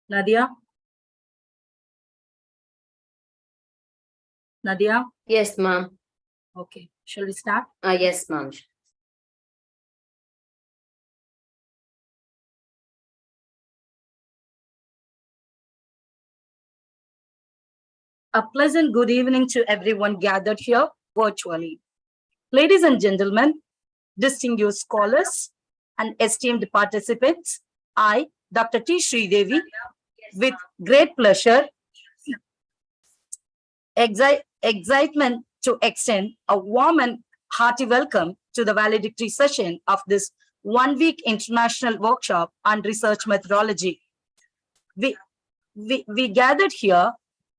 Nadia? Nadia? Yes, ma'am. Okay. Shall we start? Yes, ma'am. A pleasant good evening to everyone gathered here virtually. Ladies and gentlemen, distinguished scholars, and esteemed participants, I, Dr. T. Sridevi, with great pleasure, excitement to extend a warm and hearty welcome to the valedictory session of this one-week international workshop on research methodology. We gathered here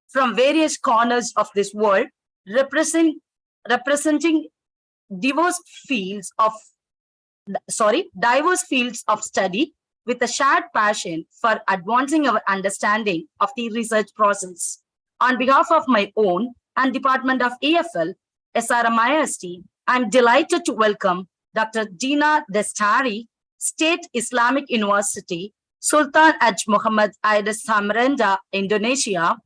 from various corners of this world, representing diverse fields of study with a shared passion for advancing our understanding of the research process. On behalf of my own and Department of EFL, SRMIST, I'm delighted to welcome Dr. Dina Destari, State Islamic University, Sultan Aj Muhammad Aidis Samarinda, Indonesia.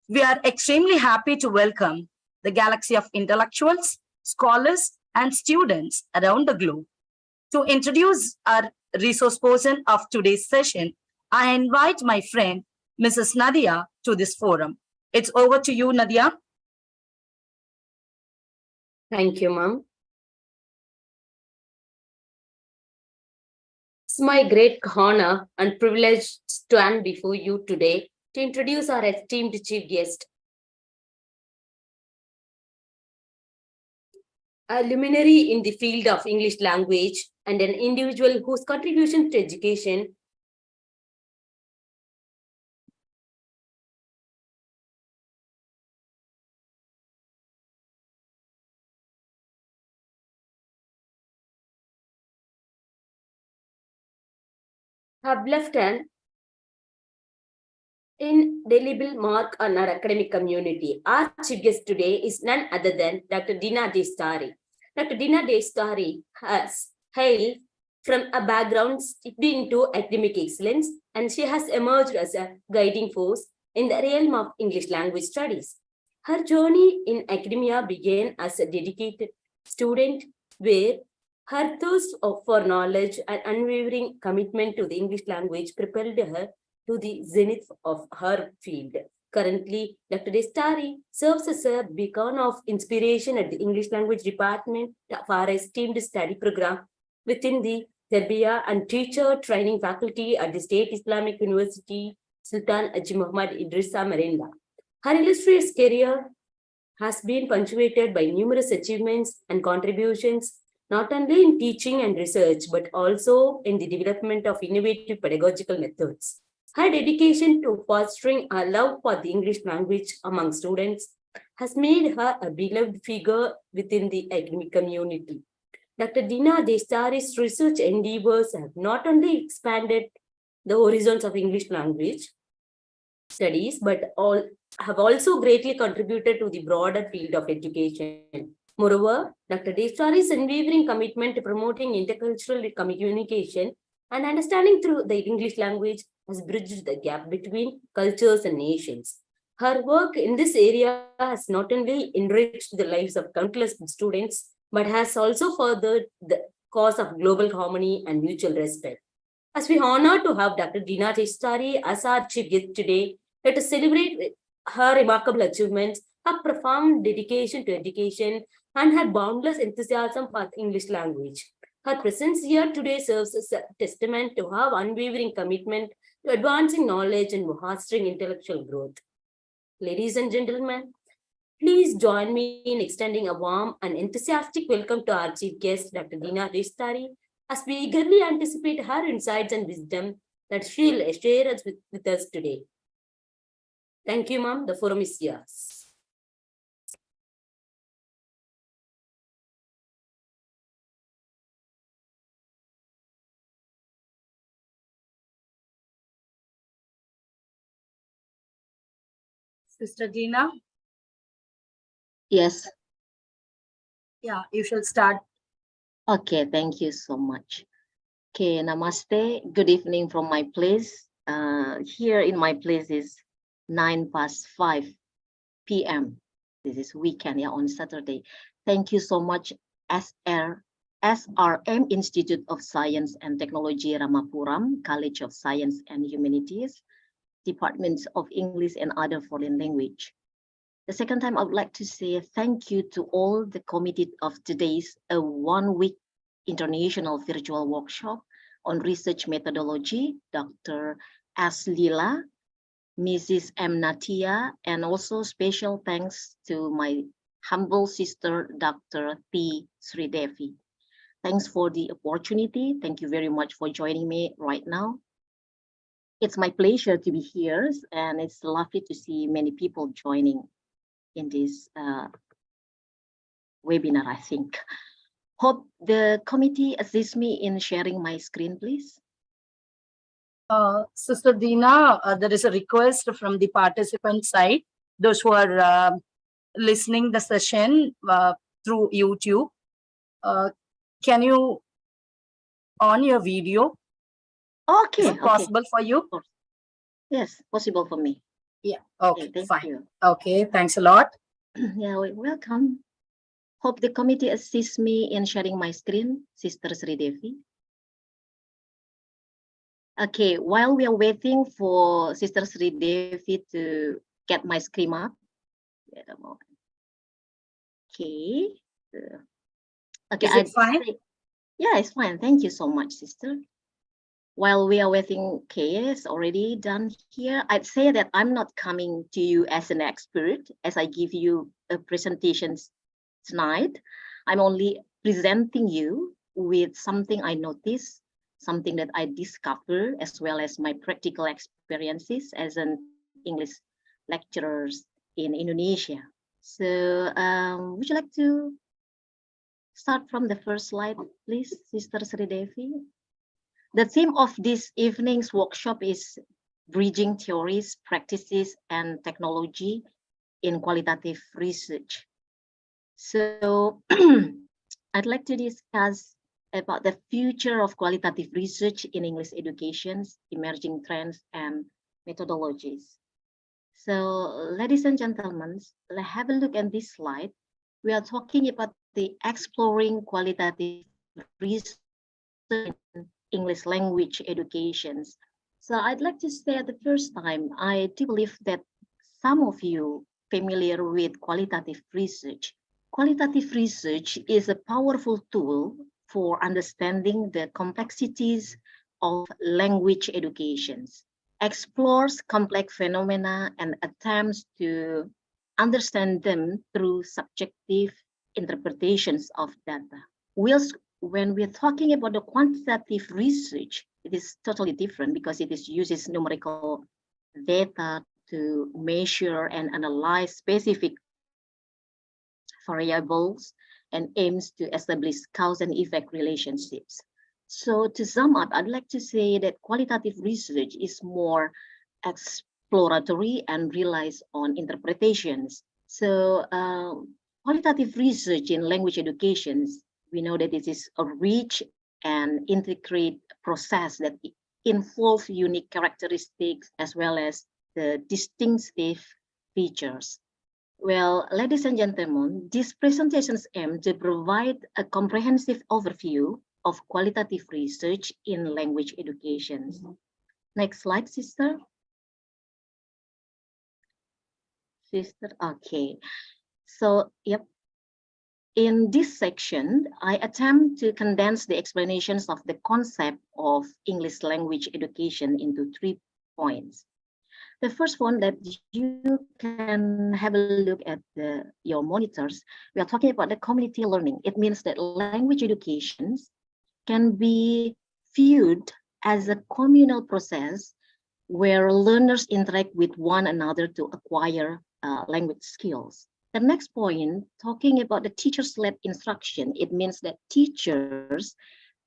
We are extremely happy to welcome the galaxy of intellectuals, scholars, and students around the globe. To introduce our resource person of today's session, I invite my friend, Mrs. Nadia, to this forum. It's over to you, Nadia. Thank you, ma'am. It's my great honor and privilege to stand before you today to introduce our esteemed chief guest, a luminary in the field of English language and an individual whose contribution to education have left an indelible mark on our academic community. Our chief guest today is none other than Dr. Dina Destari. Dr. Dina Destari has hailed from a background steeped into academic excellence, and she has emerged as a guiding force in the realm of English language studies. Her journey in academia began as a dedicated student, where her thirst for knowledge and unwavering commitment to the English language propelled her to the zenith of her field. Currently, Dr. Destari serves as a beacon of inspiration at the English language department of our esteemed study program within the Tarbiyah and teacher training faculty at the State Islamic University, Sultan Haji Muhammad Idris Samarinda. Her illustrious career has been punctuated by numerous achievements and contributions, not only in teaching and research, but also in the development of innovative pedagogical methods. Her dedication to fostering a love for the English language among students has made her a beloved figure within the academic community. Dr. Dina Destari's research endeavors have not only expanded the horizons of English language studies, but have also greatly contributed to the broader field of education. Moreover, Dr. Destari's unwavering commitment to promoting intercultural communication and understanding through the English language has bridged the gap between cultures and nations. Her work in this area has not only enriched the lives of countless students, but has also furthered the cause of global harmony and mutual respect. As we honor to have Dr. Dina Destari as our chief guest today, let us celebrate her remarkable achievements, her profound dedication to education, and her boundless enthusiasm for the English language. Her presence here today serves as a testament to her unwavering commitment to advancing knowledge and fostering intellectual growth. Ladies and gentlemen, please join me in extending a warm and enthusiastic welcome to our chief guest, Dr. Dina Destari, as we eagerly anticipate her insights and wisdom that she will share with us today. Thank you, ma'am. The forum is yours. Sister Dina? Yes. Yeah, you shall start. Okay, thank you so much. Okay, namaste. Good evening from my place. here in my place is 5:09 p.m. This is weekend, yeah, on Saturday. Thank you so much, SRM Institute of Science and Technology, Ramapuram, College of Science and Humanities, Departments of English and Other Foreign Language. The second time, I would like to say thank you to all the committee of today's 1-week international virtual workshop on research methodology, Dr. S. Lila, Mrs. M. Natia, and also special thanks to my humble sister, Dr. T. Sridevi. Thanks for the opportunity. Thank you very much for joining me right now. It's my pleasure to be here, and it's lovely to see many people joining in this webinar, I think. Hope the committee assists me in sharing my screen, please. Sister Dina, there is a request from the participant side, those who are listening the session through YouTube. Can you on your video? Okay. Is it possible for you? Yes, possible for me. Yeah. Okay, thank fine. you. Okay, thanks a lot. Yeah, welcome. Hope the committee assists me in sharing my screen, Sister Sridevi. Okay, while we are waiting for Sister Sridevi to get my screen up. Wait a moment. Okay. Okay. Is it fine? Yeah, it's fine. Thank you so much, sister. While we are waiting, okay, it's already done here. I'd say that I'm not coming to you as an expert as I give you a presentation tonight. I'm only presenting you with something I noticed, something that I discovered, as well as my practical experiences as an English lecturer in Indonesia. So would you like to start from the first slide, please, Sister Sridevi? The theme of this evening's workshop is Bridging Theories, Practices, and Technology in Qualitative Research. So I'd like to discuss about the future of qualitative research in English education, emerging trends, and methodologies. So, ladies and gentlemen, let's have a look at this slide. We are talking about the exploring qualitative research in English language educations. So I'd like to say at the first time, I do believe that some of you familiar with qualitative research. Qualitative research is a powerful tool for understanding the complexities of language educations, explores complex phenomena and attempts to understand them through subjective interpretations of data. Whilst when we're talking about the quantitative research, it is totally different because it uses numerical data to measure and analyze specific variables and aims to establish cause and effect relationships. So to sum up, I'd like to say that qualitative research is more exploratory and relies on interpretations. So qualitative research in language educations, we know that it is a rich and integrated process that involves unique characteristics as well as the distinctive features. Well, ladies and gentlemen, these presentations aim to provide a comprehensive overview of qualitative research in language education. Next slide, sister. Sister, okay. So, yep. In this section, I attempt to condense the explanations of the concept of English language education into 3 points. The first one that you can have a look at your monitors, we are talking about the community learning. It means that language educations can be viewed as a communal process where learners interact with one another to acquire language skills. The next point, talking about the teacher-led instruction, it means that teachers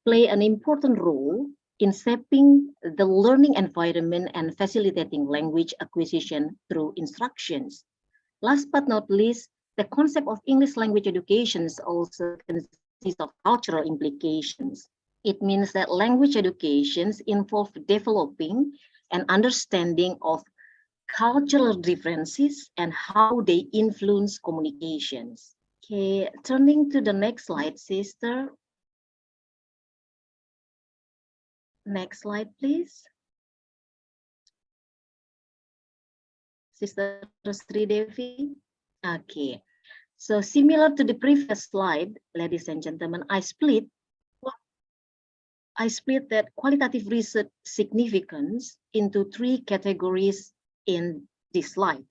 play an important role in shaping the learning environment and facilitating language acquisition through instructions. Last but not least, the concept of English language education also consists of cultural implications. It means that language educations involve developing and understanding of cultural differences and how they influence communications. Okay, turning to the next slide, sister. Next slide, please. Sister Sri Devi. Okay, so similar to the previous slide, ladies and gentlemen, I split that qualitative research significance into 3 categories in this slide,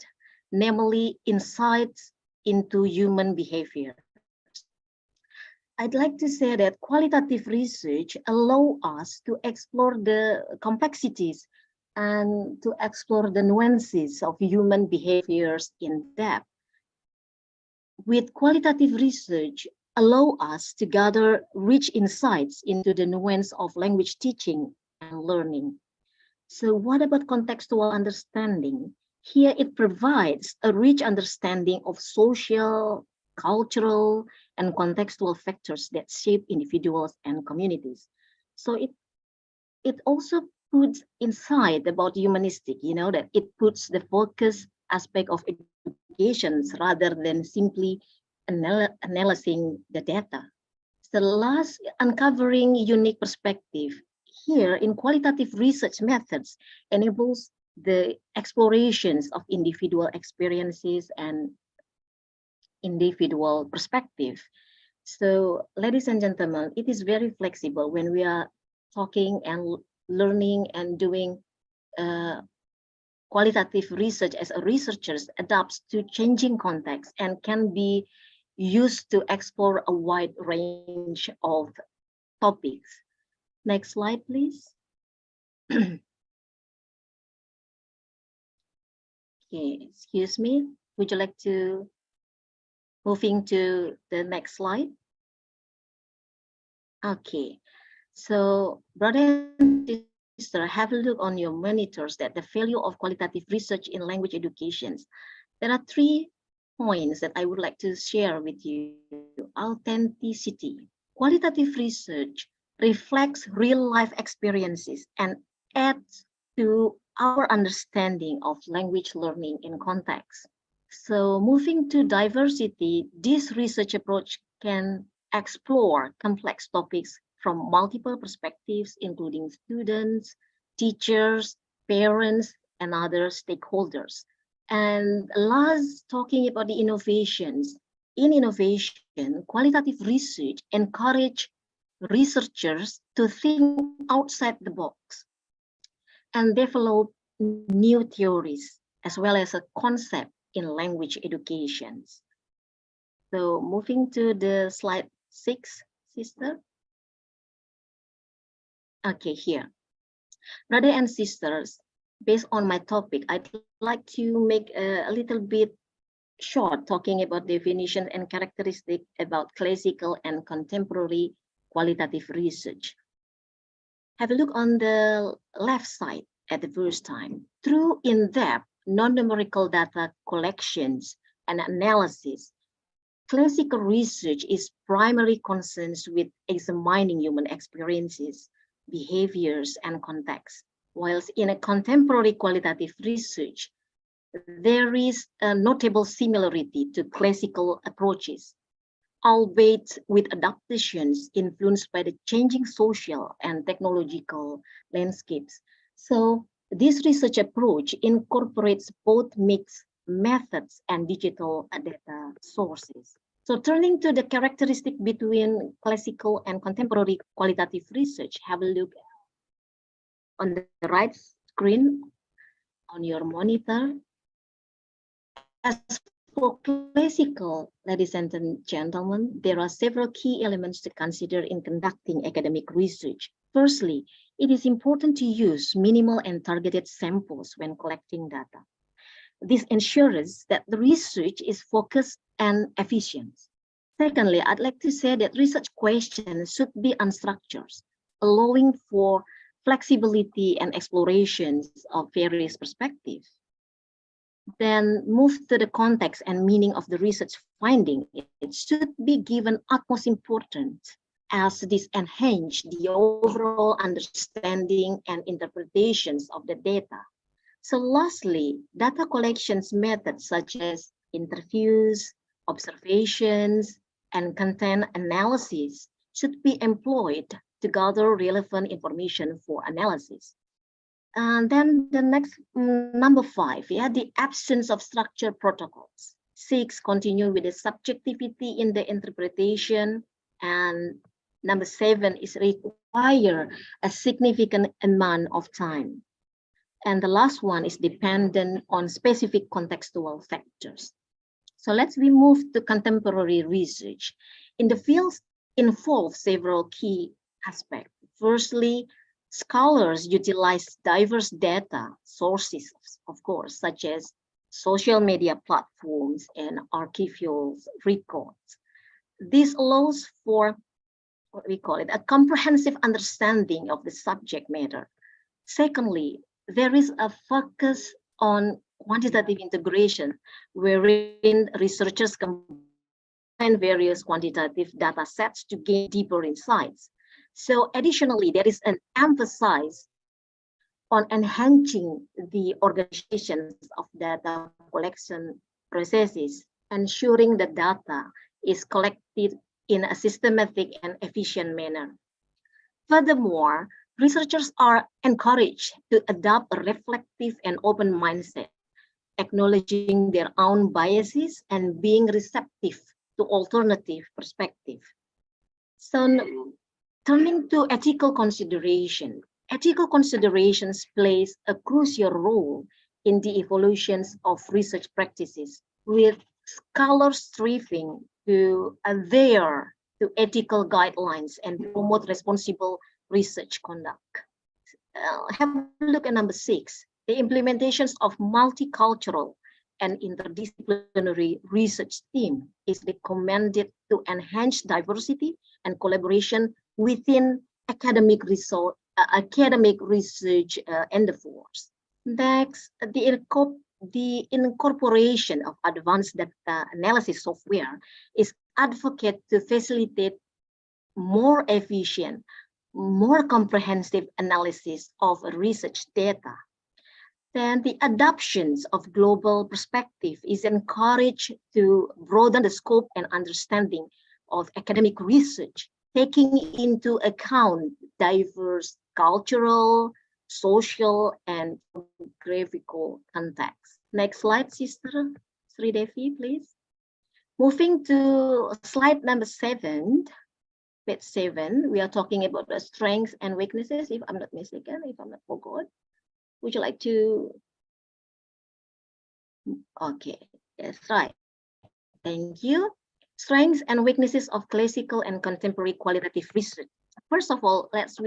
namely insights into human behavior. I'd like to say that qualitative research allows us to explore the complexities and to explore the nuances of human behaviors in depth. With qualitative research, allow us to gather rich insights into the nuance of language teaching and learning. So what about contextual understanding? Here it provides a rich understanding of social, cultural, and contextual factors that shape individuals and communities. So it also puts insight about humanistic, that it puts the focus aspect of education rather than simply analyzing the data. The last, uncovering unique perspective. Here in qualitative research methods enables the explorations of individual experiences and individual perspective. So ladies and gentlemen, it is very flexible when we are talking and learning and doing qualitative research as a researchers adapts to changing context and can be used to explore a wide range of topics. Next slide, please. Okay, excuse me. Would you like to moving to the next slide? Okay, so brother and sister, have a look on your monitors that the value of qualitative research in language education. There are 3 points that I would like to share with you. Authenticity. Qualitative research reflects real-life experiences and adds to our understanding of language learning in context. So moving to diversity, this research approach can explore complex topics from multiple perspectives, including students, teachers, parents, and other stakeholders. And last, talking about the innovations. In innovation, qualitative research encourages researchers to think outside the box and develop new theories as well as a concept in language education. So moving to the slide 6, sister. Okay, here. Brothers and sisters, based on my topic, I'd like to make a little bit short talking about definition and characteristics about classical and contemporary qualitative research. Have a look on the left side at the first time. Through in-depth non-numerical data collections and analysis, classical research is primarily concerned with examining human experiences, behaviors, and contexts, whilst in a contemporary qualitative research, there is a notable similarity to classical approaches, albeit with adaptations influenced by the changing social and technological landscapes. So this research approach incorporates both mixed methods and digital data sources. So turning to the characteristic between classical and contemporary qualitative research, have a look on the right screen on your monitor. As for classical, ladies and gentlemen, there are several key elements to consider in conducting academic research. Firstly, it is important to use minimal and targeted samples when collecting data. This ensures that the research is focused and efficient. Secondly, I'd like to say that research questions should be unstructured, allowing for flexibility and explorations of various perspectives. Then move to the context and meaning of the research finding. It should be given utmost importance as this enhance the overall understanding and interpretations of the data. So lastly, data collections methods such as interviews, observations, and content analysis should be employed to gather relevant information for analysis. And then the next, number 5, the absence of structured protocols. 6, continue with the subjectivity in the interpretation. And number 7 is require a significant amount of time. And the last one is dependent on specific contextual factors. So let's move to contemporary research. In the fields involve several key aspects. Firstly, scholars utilize diverse data sources, of course, such as social media platforms and archival records. This allows for what we call it, a comprehensive understanding of the subject matter. Secondly, there is a focus on quantitative integration, wherein researchers combine various quantitative data sets to gain deeper insights. So additionally, there is an emphasis on enhancing the organizations of data collection processes, ensuring the data is collected in a systematic and efficient manner. Furthermore, researchers are encouraged to adopt a reflective and open mindset, acknowledging their own biases and being receptive to alternative perspectives. So, turning to ethical consideration, ethical considerations plays a crucial role in the evolutions of research practices, with scholars striving to adhere to ethical guidelines and promote responsible research conduct. Have a look at number 6. The implementations of multicultural and interdisciplinary research team is recommended to enhance diversity and collaboration within academic research endeavors. Next, the incorporation of advanced data analysis software is advocate to facilitate more efficient, more comprehensive analysis of research data. Then the adoptions of global perspective is encouraged to broaden the scope and understanding of academic research, taking into account diverse cultural, social, and geographical contexts. Next slide, Sister Sri Devi, please. Moving to slide number 7, page 7, we are talking about the strengths and weaknesses, if I'm not mistaken, if I'm not forgot. Would you like to? Okay, that's right. Thank you. Strengths and weaknesses of classical and contemporary qualitative research. First of all, let's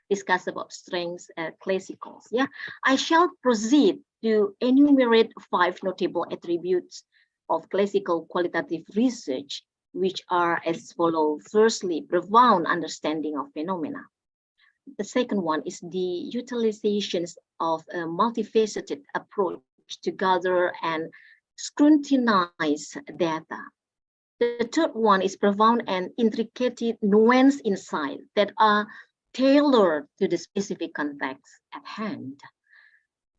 discuss about strengths and classicals. Yeah, I shall proceed to enumerate 5 notable attributes of classical qualitative research, which are as follows. Firstly, profound understanding of phenomena. The second one is the utilizations of a multifaceted approach to gather and scrutinize data. The third one is profound and intricate nuanced insight that are tailored to the specific context at hand.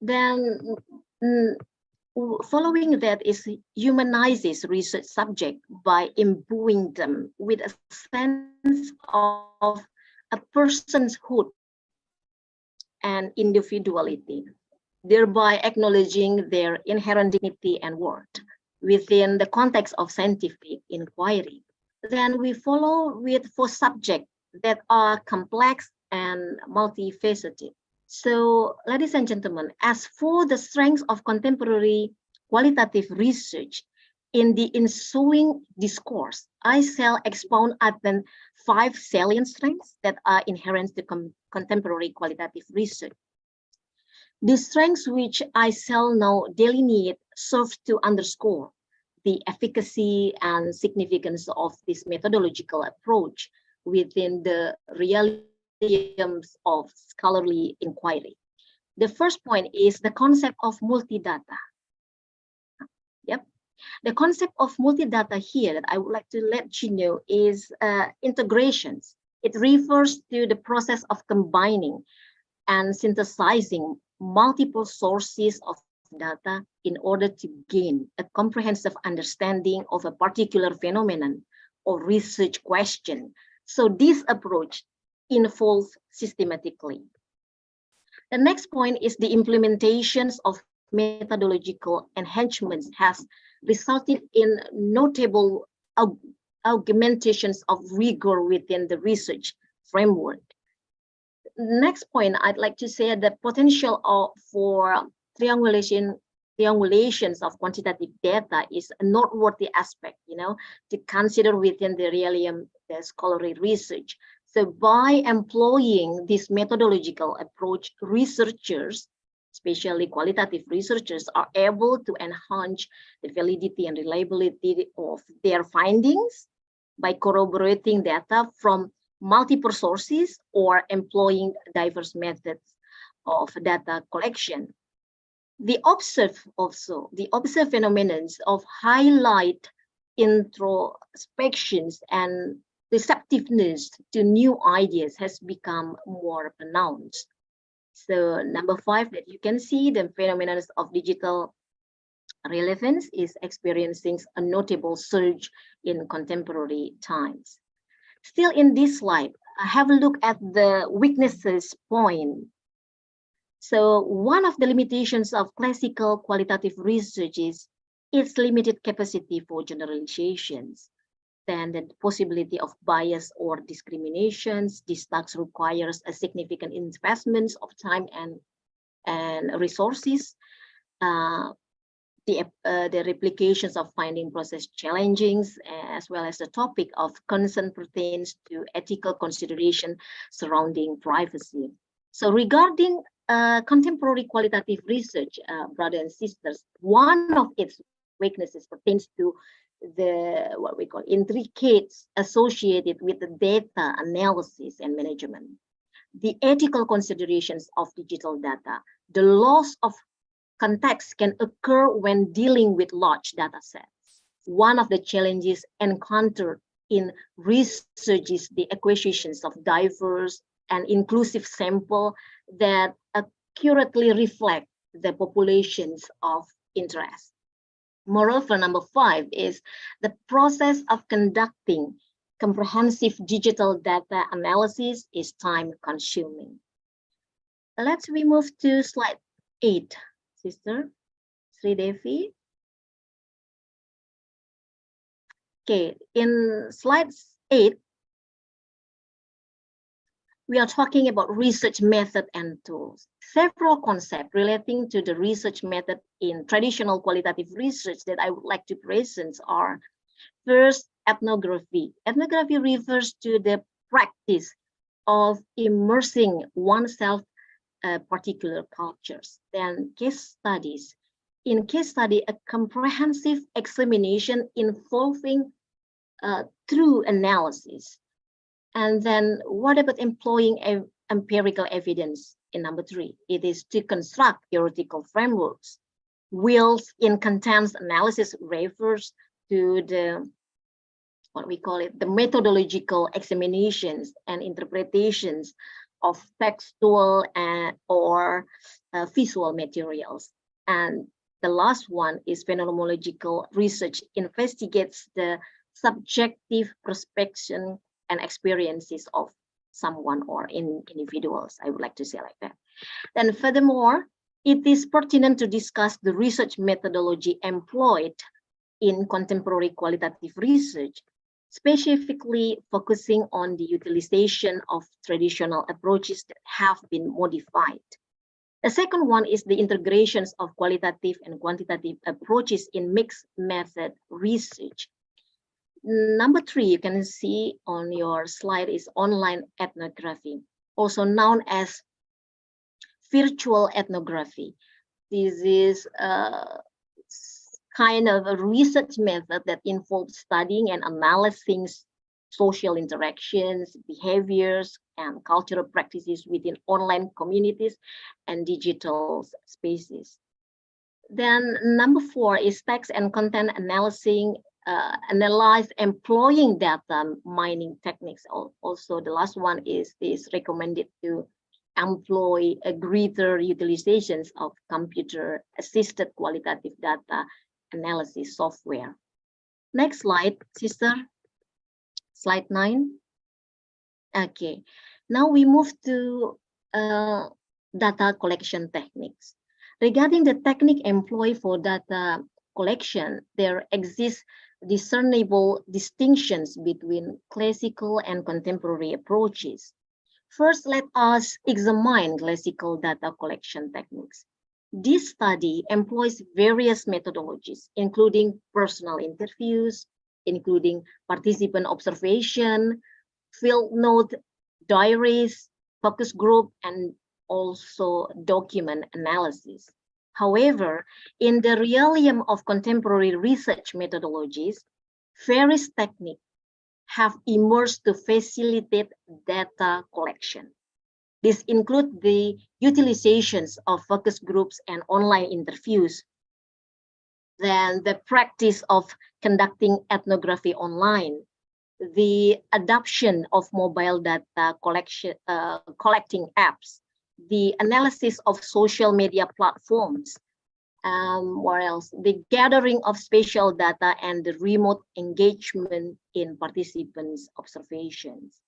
Then following that is humanizes research subject by imbuing them with a sense of a personhood and individuality, thereby acknowledging their inherent dignity and worth within the context of scientific inquiry. Then we follow with 4 subjects that are complex and multifaceted. So, ladies and gentlemen, as for the strengths of contemporary qualitative research, in the ensuing discourse, I shall expound upon 5 salient strengths that are inherent to contemporary qualitative research. The strengths which I shall now delineate serve to underscore the efficacy and significance of this methodological approach within the realities of scholarly inquiry. The first point is the concept of multi-data. Yep. The concept of multi-data here that I would like to let you know is integrations It refers to the process of combining and synthesizing multiple sources of data in order to gain a comprehensive understanding of a particular phenomenon or research question. So this approach involves systematically. The next point is the implementations of methodological enhancements has resulted in notable augmentations of rigor within the research framework. Next point, I'd like to say the potential for triangulations of quantitative data is a noteworthy aspect, to consider within the realm of scholarly research. So by employing this methodological approach, researchers, especially qualitative researchers, are able to enhance the validity and reliability of their findings by corroborating data from multiple sources or employing diverse methods of data collection. The observed phenomena of highlight introspections and receptiveness to new ideas has become more pronounced. So number 5, that you can see the phenomena of digital relevance is experiencing a notable surge in contemporary times. Still in this slide, have a look at the weaknesses point. So one of the limitations of classical qualitative research is its limited capacity for generalizations. Then the possibility of bias or discriminations. This task requires a significant investment of time and resources. The replications of finding process challenging, as well as the topic of concern pertains to ethical consideration surrounding privacy. So regarding contemporary qualitative research, brothers and sisters, one of its weaknesses pertains to what we call intricates associated with the data analysis and management, the ethical considerations of digital data. The loss of context can occur when dealing with large data sets. One of the challenges encountered in research is the acquisitions of diverse and inclusive sample that accurately reflect the populations of interest. Moreover, number 5 is the process of conducting comprehensive digital data analysis is time consuming. We move to slide 8, Sister Sri Devi. Okay, in slide 8, we are talking about research method and tools. Several concepts relating to the research method in traditional qualitative research that I would like to present are: first, ethnography. Ethnography refers to the practice of immersing oneself particular cultures. Then case studies. In case study, a comprehensive examination involving true analysis. And then what about employing empirical evidence? In number 3, it is to construct theoretical frameworks. Whilst in contents analysis refers to the, what we call it, the methodological examinations and interpretations of textual or visual materials. And the last one is phenomenological research, investigates the subjective perception and experiences of someone or individuals, I would like to say like that. Then furthermore, it is pertinent to discuss the research methodology employed in contemporary qualitative research, specifically focusing on the utilization of traditional approaches that have been modified. The second one is the integrations of qualitative and quantitative approaches in mixed method research. Number 3, you can see on your slide, is online ethnography, also known as virtual ethnography. This is kind of a research method that involves studying and analyzing social interactions, behaviors, and cultural practices within online communities and digital spaces. Then number 4 is text and content analysis analyze employing data mining techniques. Also, the last one is recommended to employ a greater utilizations of computer-assisted qualitative data analysis software. Next slide, sister. Slide 9. Okay, now we move to data collection techniques. Regarding the technique employed for data collection, there exist discernible distinctions between classical and contemporary approaches. First, let us examine classical data collection techniques. This study employs various methodologies, including personal interviews, including participant observation, field note, diaries, focus group, and also document analysis. However, in the realm of contemporary research methodologies, various techniques have emerged to facilitate data collection. This includes the utilizations of focus groups and online interviews, then the practice of conducting ethnography online, the adoption of mobile data collecting apps, the analysis of social media platforms, what else? The gathering of spatial data and the remote engagement in participants' observations.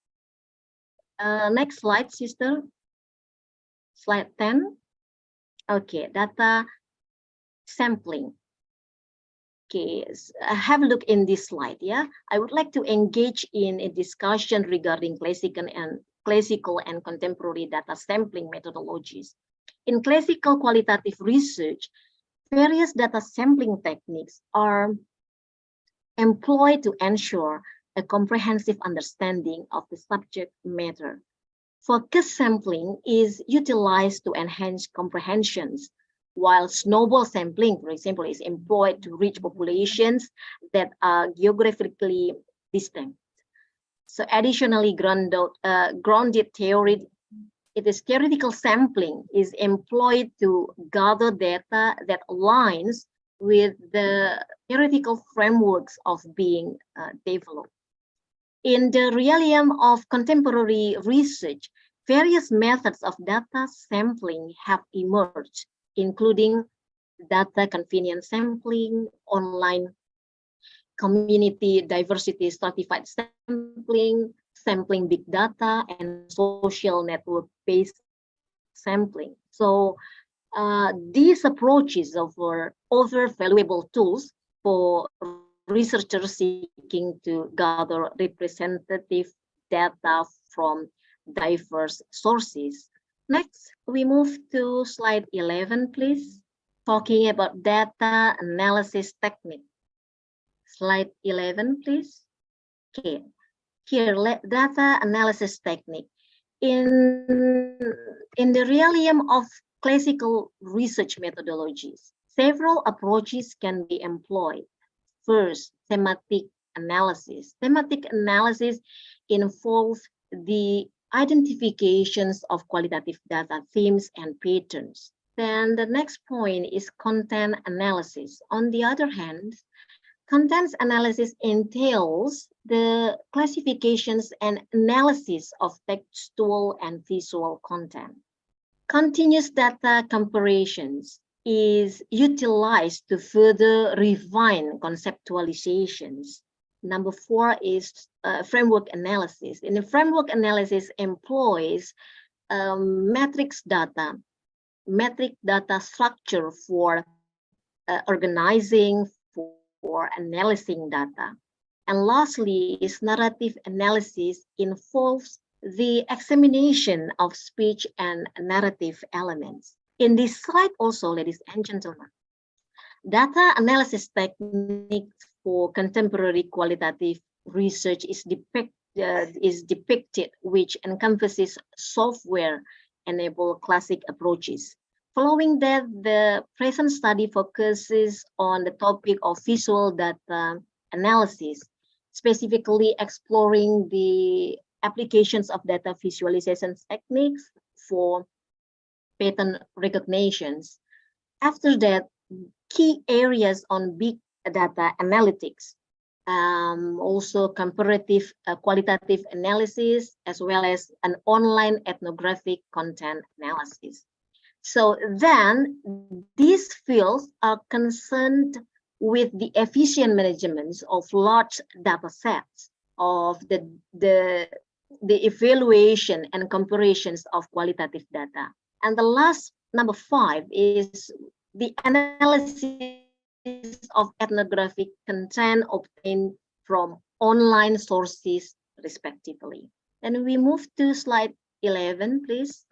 Next slide, sister. Slide 10. Okay, data sampling. Okay, have a look in this slide. Yeah, I would like to engage in a discussion regarding classical and contemporary data sampling methodologies. In classical qualitative research, various data sampling techniques are employed to ensure a comprehensive understanding of the subject matter. Focus sampling is utilized to enhance comprehensions, while snowball sampling, for example, is employed to reach populations that are geographically distant. So additionally, grounded theory, theoretical sampling is employed to gather data that aligns with the theoretical frameworks of being developed. In the realm of contemporary research, various methods of data sampling have emerged, including data convenience sampling, online community diversity stratified sampling, sampling big data, and social network-based sampling. So these approaches offer valuable tools for researchers seeking to gather representative data from diverse sources. Next, we move to slide 11, please. Talking about data analysis technique. Slide 11, please. Okay, here, data analysis technique. In the realm of classical research methodologies, several approaches can be employed. First, thematic analysis. Thematic analysis involves the identifications of qualitative data themes and patterns. Then the next point is content analysis. On the other hand, content analysis entails the classifications and analysis of textual and visual content. Continuous data comparisons is utilized to further refine conceptualizations. Number 4 is framework analysis. And the framework analysis employs metric data structure for organizing, for analyzing data. And lastly is narrative analysis involves the examination of speech and narrative elements. In this slide also, ladies and gentlemen, data analysis techniques for contemporary qualitative research is depicted, which encompasses software-enabled classic approaches. Following that, the present study focuses on the topic of visual data analysis, specifically exploring the applications of data visualization techniques for pattern recognitions. After that, key areas on big data analytics, also comparative qualitative analysis, as well as an online ethnographic content analysis. So then these fields are concerned with the efficient management of large data sets, of the evaluation and comparisons of qualitative data. And the last, number 5, is the analysis of ethnographic content obtained from online sources, respectively. And we move to slide 11, please.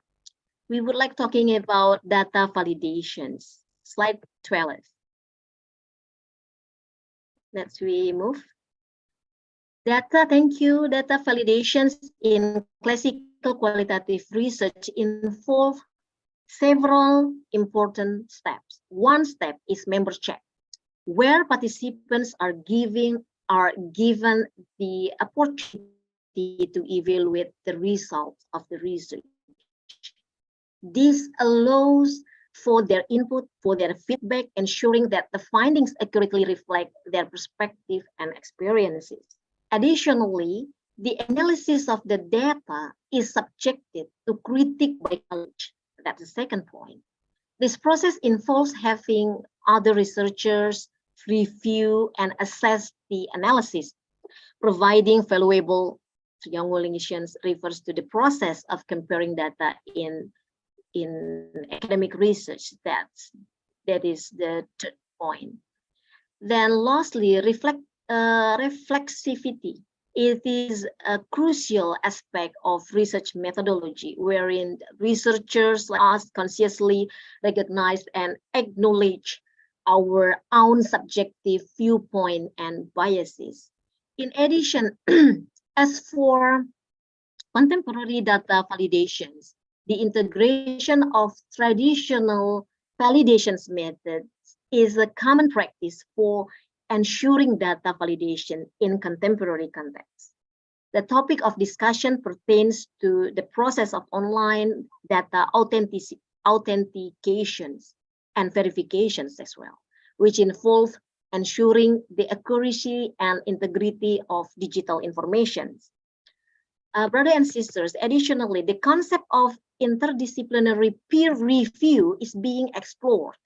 We would like talking about data validations. Slide 12. Let's we move. Data, thank you. Data validations in classical qualitative research involve several important steps. One step is member check, where participants are given the opportunity to evaluate the results of the research. This allows for their input, for their feedback, ensuring that the findings accurately reflect their perspective and experiences. Additionally, the analysis of the data is subjected to critique by college. That's the second point. This process involves having other researchers review and assess the analysis, providing valuable triangulations refers to the process of comparing data in academic research. That is the third point. Then lastly, reflexivity. It is a crucial aspect of research methodology, wherein researchers like us consciously recognize and acknowledge our own subjective viewpoint and biases. In addition, as for contemporary data validations, the integration of traditional validations methods is a common practice for ensuring data validation in contemporary context. The topic of discussion pertains to the process of online data authentications and verifications as well, which involve ensuring the accuracy and integrity of digital information. Brothers and sisters, additionally, the concept of interdisciplinary peer review is being explored,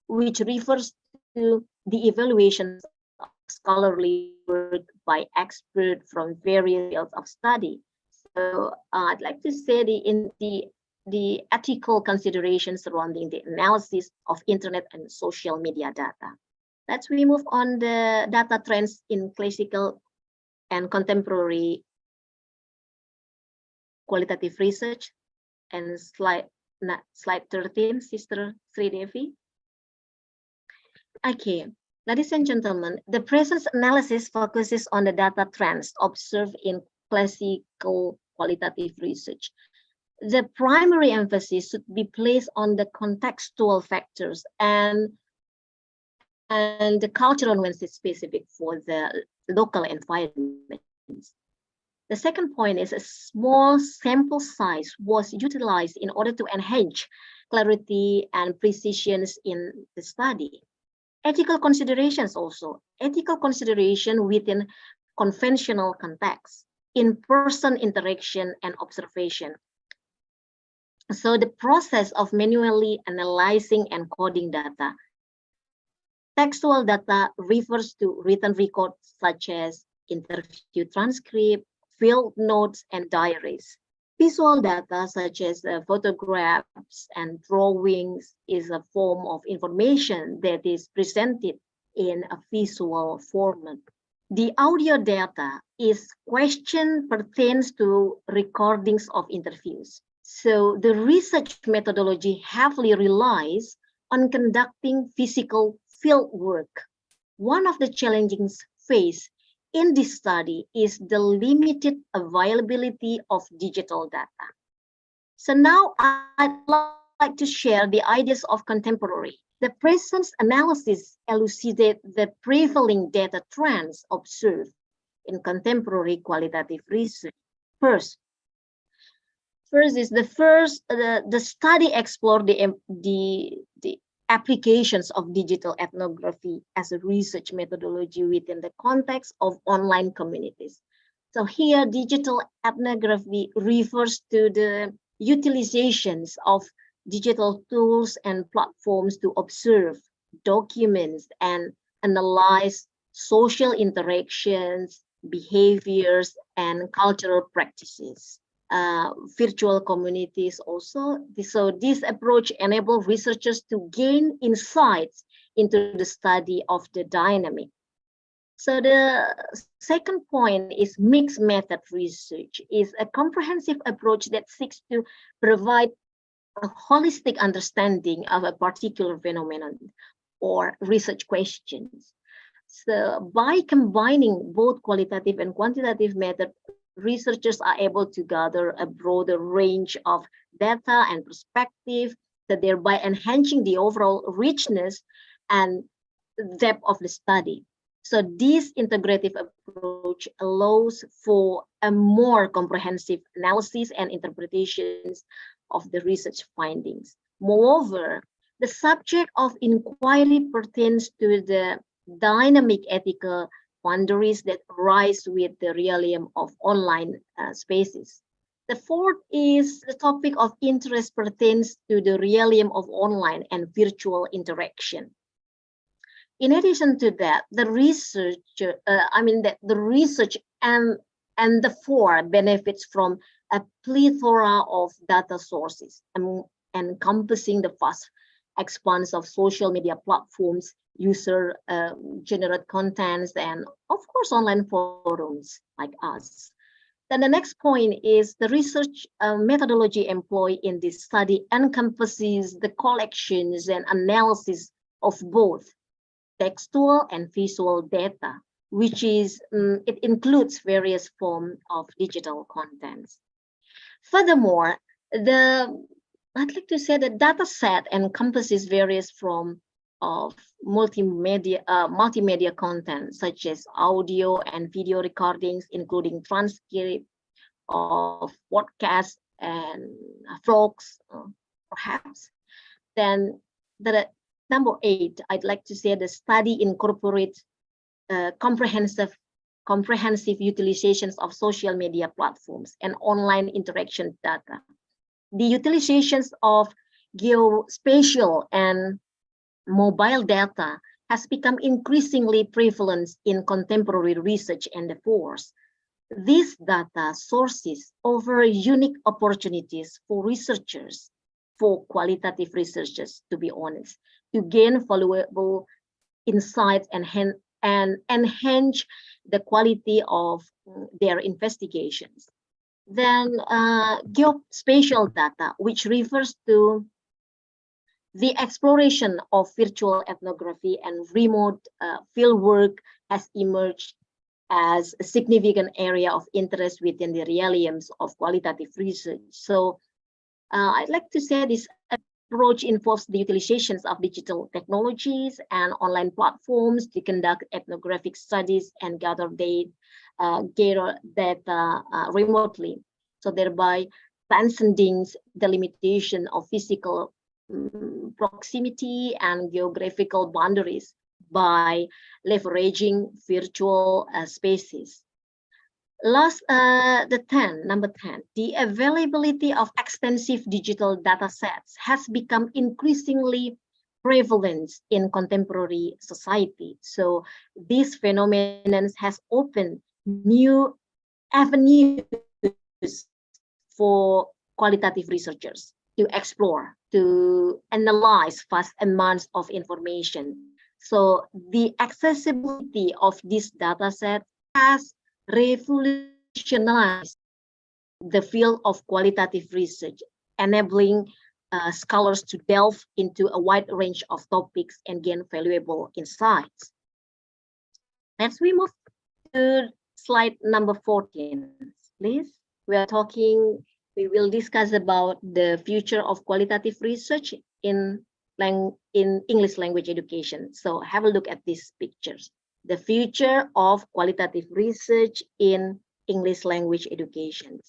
which refers to the evaluations of scholarly work by experts from various fields of study. So I'd like to say the ethical considerations surrounding the analysis of internet and social media data. Let's we move on the data trends in classical and contemporary qualitative research, and slide 13, Sister Sridevi. Okay, ladies and gentlemen, the present analysis focuses on the data trends observed in classical qualitative research. The primary emphasis should be placed on the contextual factors and the cultural nuances specific for the local environment. The second point is a small sample size was utilized in order to enhance clarity and precision in the study. Ethical considerations also. Ethical consideration within conventional context, in-person interaction and observation. So the process of manually analyzing and coding data. Textual data refers to written records such as interview transcript, field notes, and diaries. Visual data such as photographs and drawings is a form of information that is presented in a visual format. The audio data is question pertains to recordings of interviews. So the research methodology heavily relies on conducting physical field work. One of the challenges faced in this study is the limited availability of digital data. So now I'd like to share the ideas of contemporary. The present analysis elucidates the prevailing data trends observed in contemporary qualitative research. First is the study explored the applications of digital ethnography as a research methodology within the context of online communities. So here, digital ethnography refers to the utilizations of digital tools and platforms to observe, document, and analyze social interactions, behaviors, and cultural practices. Virtual communities also. So this approach enables researchers to gain insights into the study of the dynamic. So the second point is mixed method research is a comprehensive approach that seeks to provide a holistic understanding of a particular phenomenon or research questions. So by combining both qualitative and quantitative methods, researchers are able to gather a broader range of data and perspective, so thereby enhancing the overall richness and depth of the study. So this integrative approach allows for a more comprehensive analysis and interpretations of the research findings. Moreover, the subject of inquiry pertains to the dynamic ethical boundaries that arise with the realm of online spaces. The fourth is the topic of interest pertains to the realm of online and virtual interaction. In addition to that, the research and the four benefits from a plethora of data sources encompassing the vast expanse of social media platforms, user generate contents, and of course online forums like us. Then the next point is the research methodology employed in this study encompasses the collections and analysis of both textual and visual data, which is, it includes various forms of digital contents. Furthermore, I'd like to say the data set encompasses various forms of multimedia content, such as audio and video recordings, including transcript of podcasts and vlogs, perhaps. Then the number 8, I'd like to say the study incorporates comprehensive utilizations of social media platforms and online interaction data. The utilizations of geospatial and mobile data has become increasingly prevalent in contemporary research endeavors. These data sources offer unique opportunities for researchers, for qualitative researchers, to be honest, to gain valuable insights and enhance the quality of their investigations. Then geospatial data, which refers to the exploration of virtual ethnography and remote fieldwork, has emerged as a significant area of interest within the realms of qualitative research. So I'd like to say this approach involves the utilizations of digital technologies and online platforms to conduct ethnographic studies and gather data remotely, so thereby transcending the limitation of physical proximity and geographical boundaries by leveraging virtual spaces. Last, number 10, the availability of extensive digital data sets has become increasingly prevalent in contemporary society. So this phenomenon has opened new avenues for qualitative researchers to explore, to analyze vast amounts of information. So the accessibility of this data set has revolutionized the field of qualitative research, enabling scholars to delve into a wide range of topics and gain valuable insights. Next, we move to slide number 14, please. We will discuss about the future of qualitative research in English language education. So have a look at these pictures. The future of qualitative research in English language education.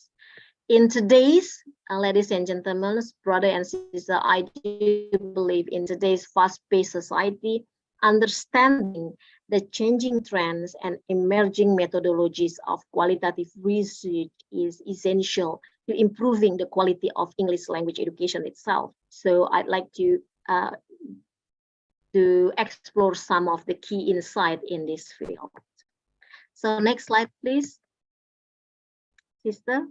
In today's, ladies and gentlemen, brother and sister, I do believe in today's fast-paced society, understanding the changing trends and emerging methodologies of qualitative research is essential to improving the quality of English language education itself. So I'd like to explore some of the key insight in this field. So next slide, please, sister.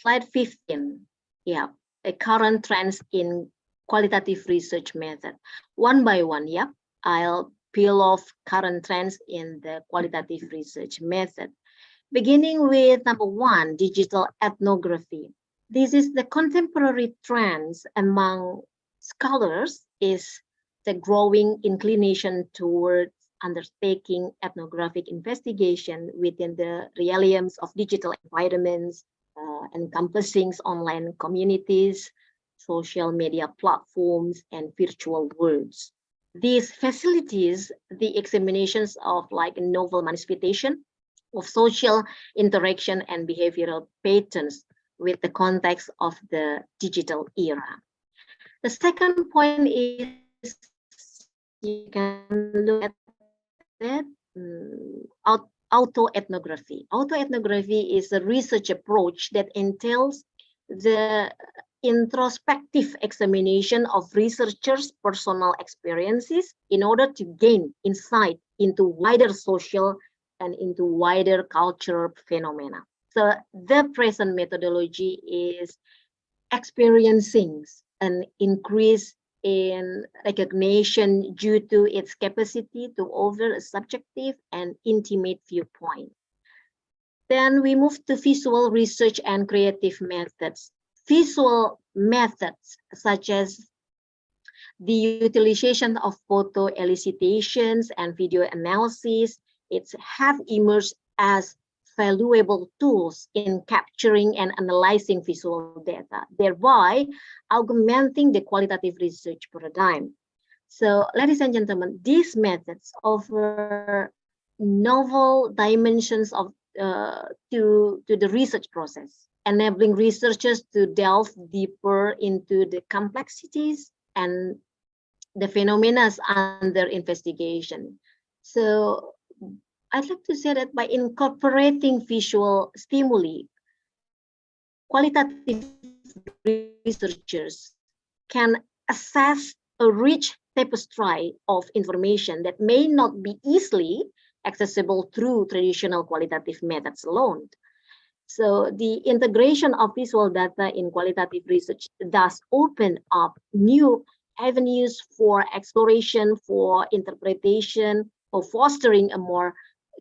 Slide 15. Yeah, the current trends in qualitative research method. One by one, yeah, I'll peel off current trends in the qualitative research method. Beginning with number one, digital ethnography. This is the contemporary trends among scholars is the growing inclination towards undertaking ethnographic investigation within the realms of digital environments, encompassing online communities, social media platforms, and virtual worlds. These facilities the examinations of like novel manifestation of social interaction and behavioral patterns with the context of the digital era. The second point is you can look at that autoethnography. Autoethnography is a research approach that entails the introspective examination of researchers' personal experiences in order to gain insight into wider social and into wider cultural phenomena. So the present methodology is experiencing an increase in recognition due to its capacity to offer a subjective and intimate viewpoint. Then we move to visual research and creative methods. Visual methods such as the utilization of photo elicitations and video analysis, have emerged as valuable tools in capturing and analyzing visual data, thereby augmenting the qualitative research paradigm. So, ladies and gentlemen, these methods offer novel dimensions of to the research process, enabling researchers to delve deeper into the complexities and the phenomena under investigation. So I'd like to say that by incorporating visual stimuli, qualitative researchers can assess a rich tapestry of information that may not be easily accessible through traditional qualitative methods alone. So the integration of visual data in qualitative research does open up new avenues for exploration, for interpretation, for fostering a more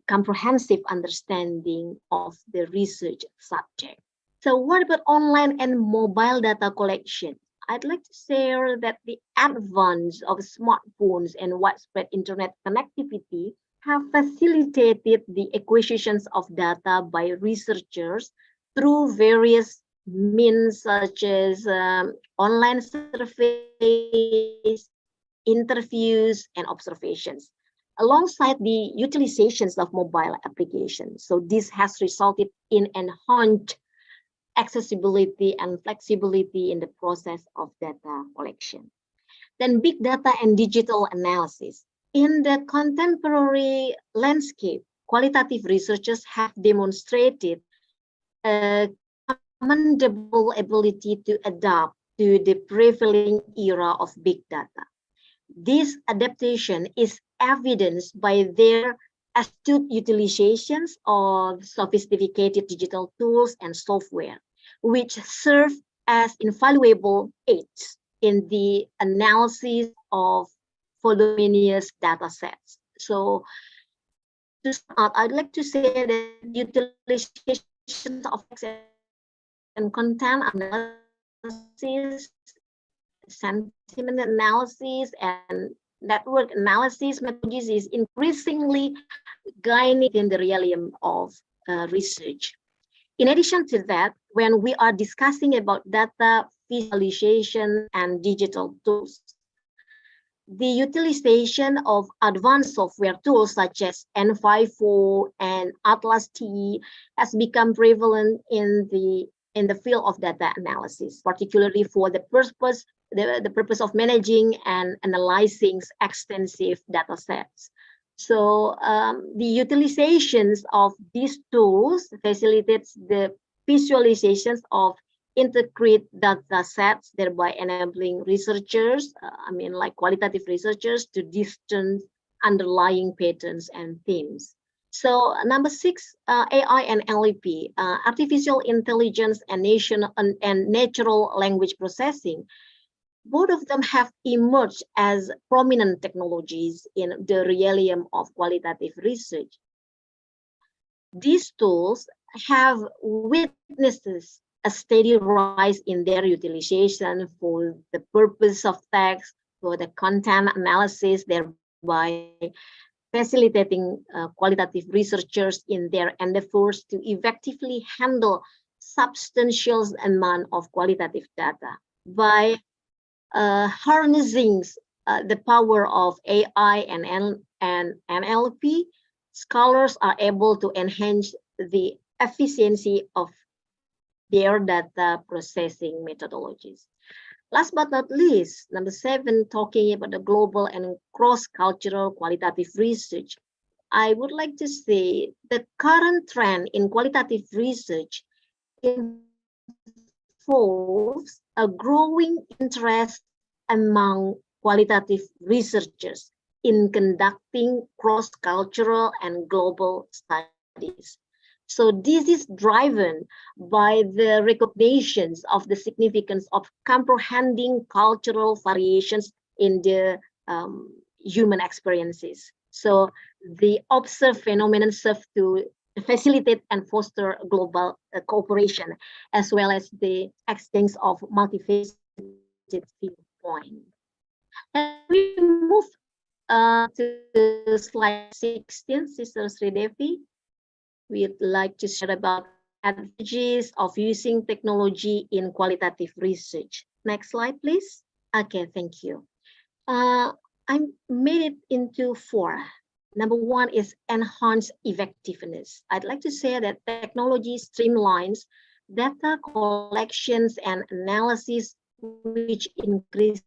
comprehensive understanding of the research subject. So what about online and mobile data collection? I'd like to share that the advance of smartphones and widespread internet connectivity have facilitated the acquisitions of data by researchers through various means such as online surveys, interviews, and observations, alongside the utilizations of mobile applications. So this has resulted in enhanced accessibility and flexibility in the process of data collection. Then big data and digital analysis. In the contemporary landscape, qualitative researchers have demonstrated a commendable ability to adapt to the prevailing era of big data. This adaptation is evidenced by their astute utilizations of sophisticated digital tools and software, which serve as invaluable aids in the analysis of voluminous data sets. So to start, I'd like to say that utilization of text and content analysis, sentiment analysis, and network analysis methodologies is increasingly gaining in the realm of research. In addition to that, when we are discussing about data visualization and digital tools, the utilization of advanced software tools such as N5O and Atlas T has become prevalent in the field of data analysis, particularly for the purpose of managing and analyzing extensive data sets. So the utilizations of these tools facilitates the visualizations of integrate data sets, thereby enabling researchers, like qualitative researchers, to discern underlying patterns and themes. So number 6, AI and NLP, artificial intelligence and natural language processing. Both of them have emerged as prominent technologies in the realm of qualitative research. These tools have witnessed a steady rise in their utilization for the purpose of text, for the content analysis, thereby facilitating qualitative researchers in their endeavors to effectively handle substantial amount of qualitative data. By harnessing the power of AI and NLP, scholars are able to enhance the efficiency of their data processing methodologies. Last but not least, number 7, talking about the global and cross-cultural qualitative research. I would like to say the current trend in qualitative research involves a growing interest among qualitative researchers in conducting cross-cultural and global studies. So this is driven by the recognitions of the significance of comprehending cultural variations in the human experiences. So the observed phenomenon serve to facilitate and foster global cooperation, as well as the exchange of multifaceted viewpoint. And we move to slide 16, Sister Sridevi. We'd like to share about advantages of using technology in qualitative research. Next slide, please. Okay, thank you. I made it into 4. Number 1 is enhanced effectiveness. I'd like to say that technology streamlines data collections and analysis, which increases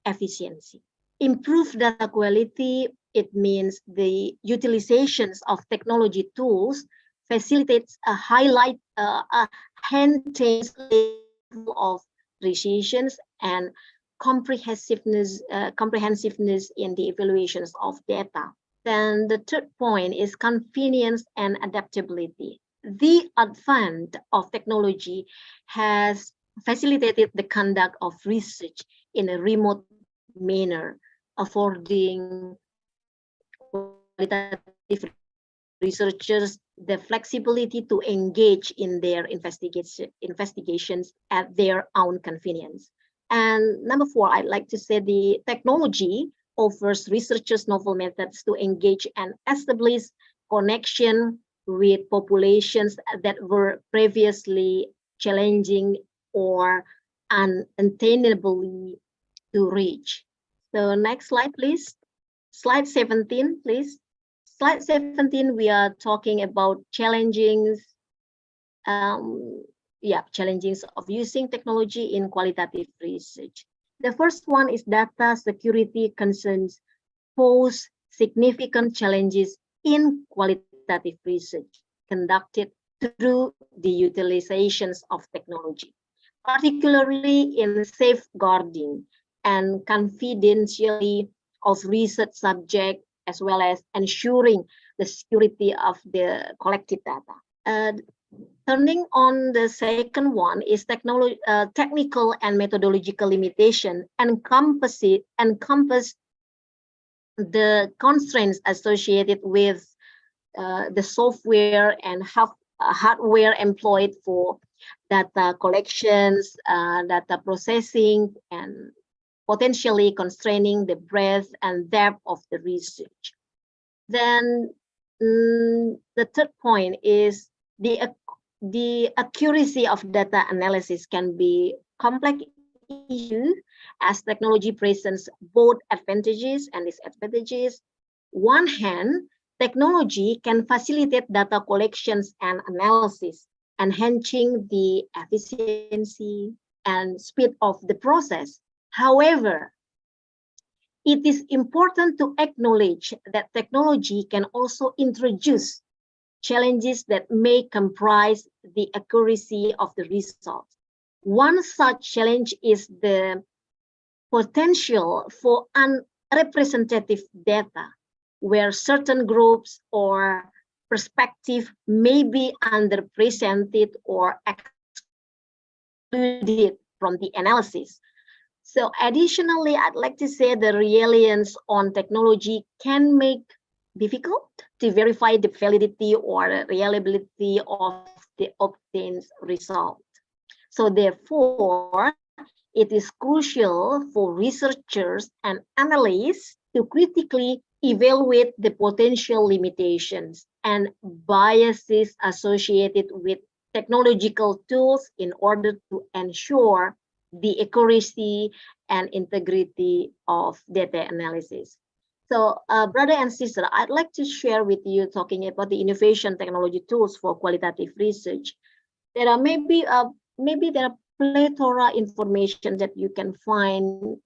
efficiency. Improved data quality, it means the utilizations of technology tools facilitates a enhanced level of precision and comprehensiveness in the evaluations of data. Then the third point is convenience and adaptability. The advent of technology has facilitated the conduct of research in a remote manner, affording qualitative researchers the flexibility to engage in their investigations at their own convenience. And number 4, I'd like to say the technology offers researchers novel methods to engage and establish connection with populations that were previously challenging or unattainably to reach. So next slide, please. Slide 17, please. Slide 17, we are talking about challenges of using technology in qualitative research. The first one is data security concerns pose significant challenges in qualitative research conducted through the utilizations of technology, particularly in safeguarding and confidentiality of research subject, as well as ensuring the security of the collected data. Turning on the second one is technical and methodological limitation encompass the constraints associated with the software and hardware employed for data collections, data processing, and potentially constraining the breadth and depth of the research. Then the third point is the accuracy of data analysis can be complex issue as technology presents both advantages and disadvantages. One hand, technology can facilitate data collections and analysis, enhancing the efficiency and speed of the process. However, it is important to acknowledge that technology can also introduce challenges that may compromise the accuracy of the result. One such challenge is the potential for unrepresentative data, where certain groups or perspectives may be underrepresented or excluded from the analysis. So additionally, I'd like to say the reliance on technology can make difficult to verify the validity or reliability of the obtained result. So therefore, it is crucial for researchers and analysts to critically evaluate the potential limitations and biases associated with technological tools in order to ensure the accuracy and integrity of data analysis. So, brother and sister, I'd like to share with you talking about the innovation technology tools for qualitative research. There are maybe there are plethora information that you can find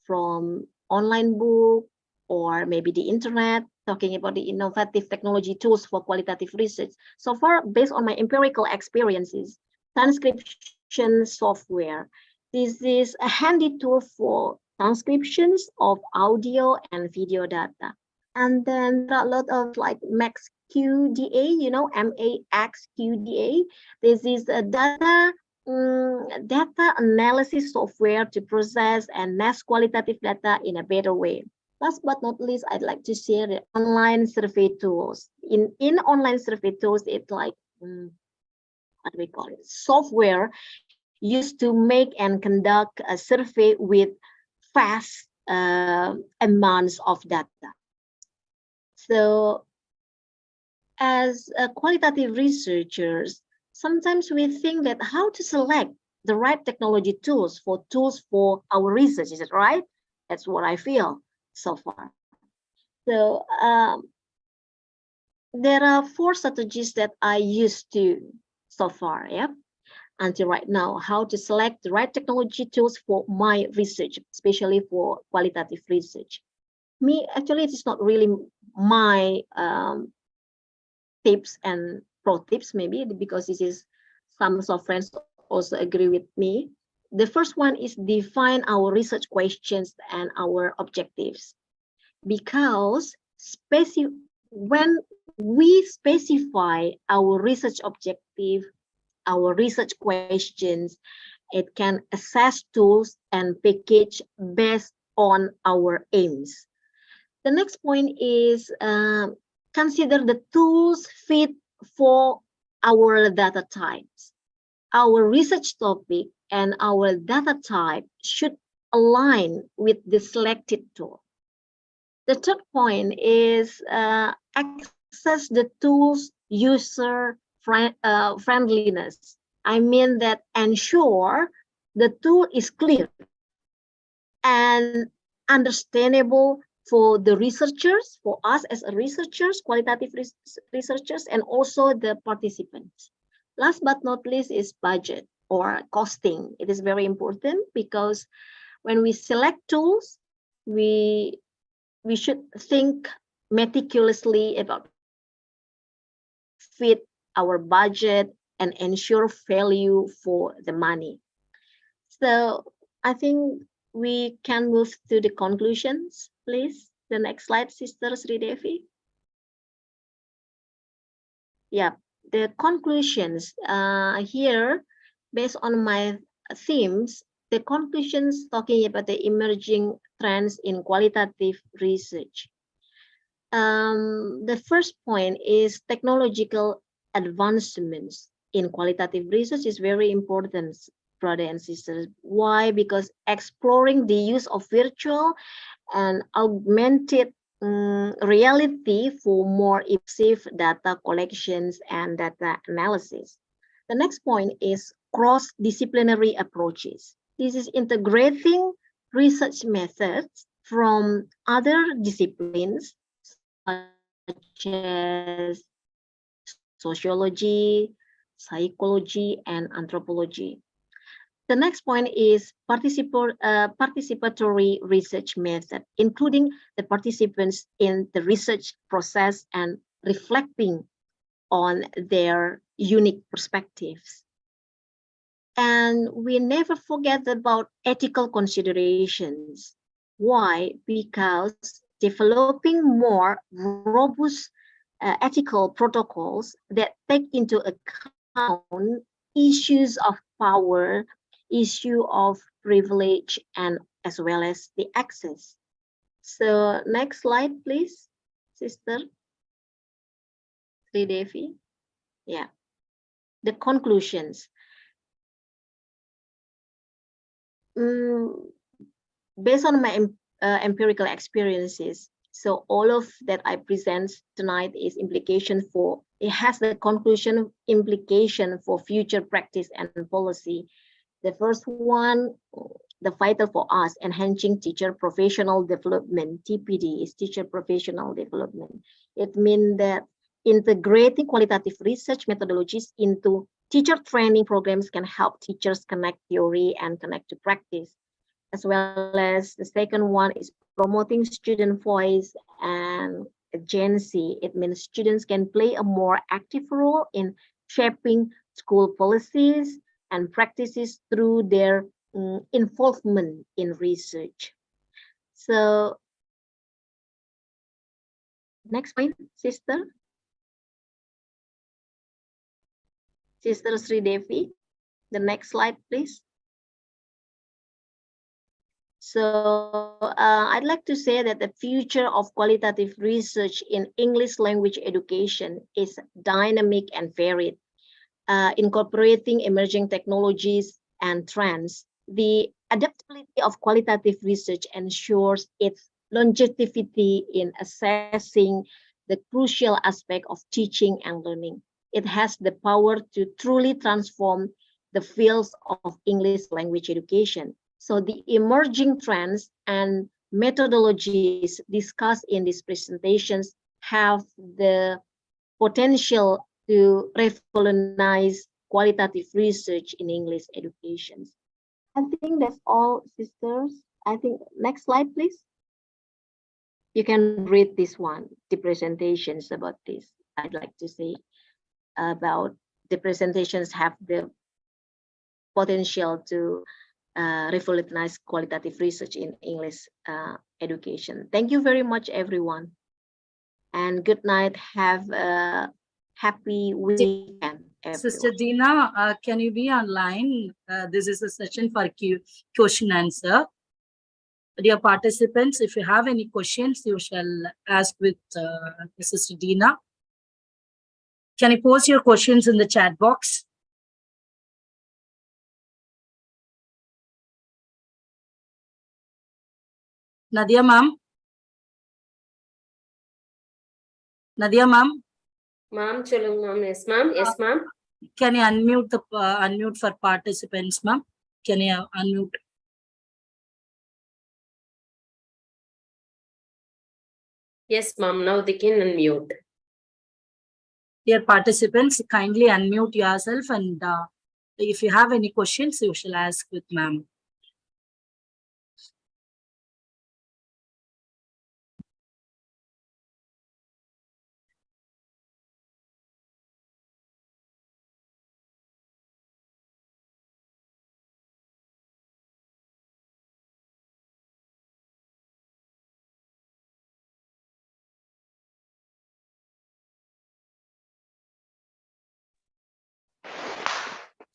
from online book or maybe the internet talking about the innovative technology tools for qualitative research. So far, based on my empirical experiences, transcription software. This is a handy tool for transcriptions of audio and video data. And then there are a lot of like MaxQDA, you know, MaxQDA. This is a data analysis software to process and nest qualitative data in a better way. Last but not least, I'd like to share the online survey tools. In online survey tools, it's like, what do we call it? Software used to make and conduct a survey with vast amounts of data. So as qualitative researchers, sometimes we think that how to select the right technology tools for our research, is it right? That's what I feel so far. So there are 4 strategies that I used to so far, yeah, until right now, how to select the right technology tools for my research, especially for qualitative research. Me, actually, it is not really my tips and pro tips, maybe, because this is some of friends also agree with me. The first one is define our research questions and our objectives. Because when we specify our research objective, our research questions, it can assess tools and package based on our aims. The next point is consider the tools fit for our data types. Our research topic and our data type should align with the selected tool. The third point is access the tools user friendliness. I mean that ensure the tool is clear and understandable for the researchers, for us as researchers, qualitative researchers, and also the participants. Last but not least is budget or costing. It is very important because when we select tools, we should think meticulously about fit our budget and ensure value for the money. So I think we can move to the conclusions, please. The next slide, Sister Sridevi. Yeah, the conclusions here, based on my themes, the conclusions talking about the emerging trends in qualitative research. The first point is technological advancements in qualitative research is very important, brothers and sisters. Why? Because exploring the use of virtual and augmented reality for more effective data collections and data analysis. The next point is cross-disciplinary approaches. This is integrating research methods from other disciplines such as sociology, psychology, and anthropology. The next point is participatory research method, including the participants in the research process and reflecting on their unique perspectives. And we never forget about ethical considerations. Why? Because developing more robust ethical protocols that take into account issues of power, issue of privilege, and as well as the access. So next slide, please, Sister Sridevi. Yeah, the conclusions. Based on my empirical experiences, so all of that I present tonight is it has the conclusion implication for future practice and policy. The first one, the vital for us, enhancing teacher professional development, TPD is teacher professional development. It means that integrating qualitative research methodologies into teacher training programs can help teachers connect theory and connect to practice. As well as the second one is promoting student voice and agency. It means students can play a more active role in shaping school policies and practices through their involvement in research. So next point, Sister Sridevi. The next slide, please. So I'd like to say that the future of qualitative research in English language education is dynamic and varied, incorporating emerging technologies and trends. The adaptability of qualitative research ensures its longevity in assessing the crucial aspect of teaching and learning. It has the power to truly transform the fields of English language education. So the emerging trends and methodologies discussed in these presentations have the potential to revolutionize qualitative research in English education. I think that's all, sisters. I think next slide, please. You can read this one, the presentations about this. I'd like to say about the presentations have the potential to revolutionize qualitative research in English education. Thank you very much, everyone. And good night. Have a happy weekend, everyone. Sister Dina, can you be online? This is a session for question answer. Dear participants, if you have any questions, you shall ask with Sister Dina. Can you post your questions in the chat box? Nadia ma'am? Nadia ma'am? Ma'am, cholung ma'am. Yes, ma'am. Yes, ma'am. Can you unmute the unmute for participants, ma'am? Can you unmute? Yes, ma'am. Now they can unmute. Dear participants, kindly unmute yourself, and if you have any questions, you shall ask with ma'am.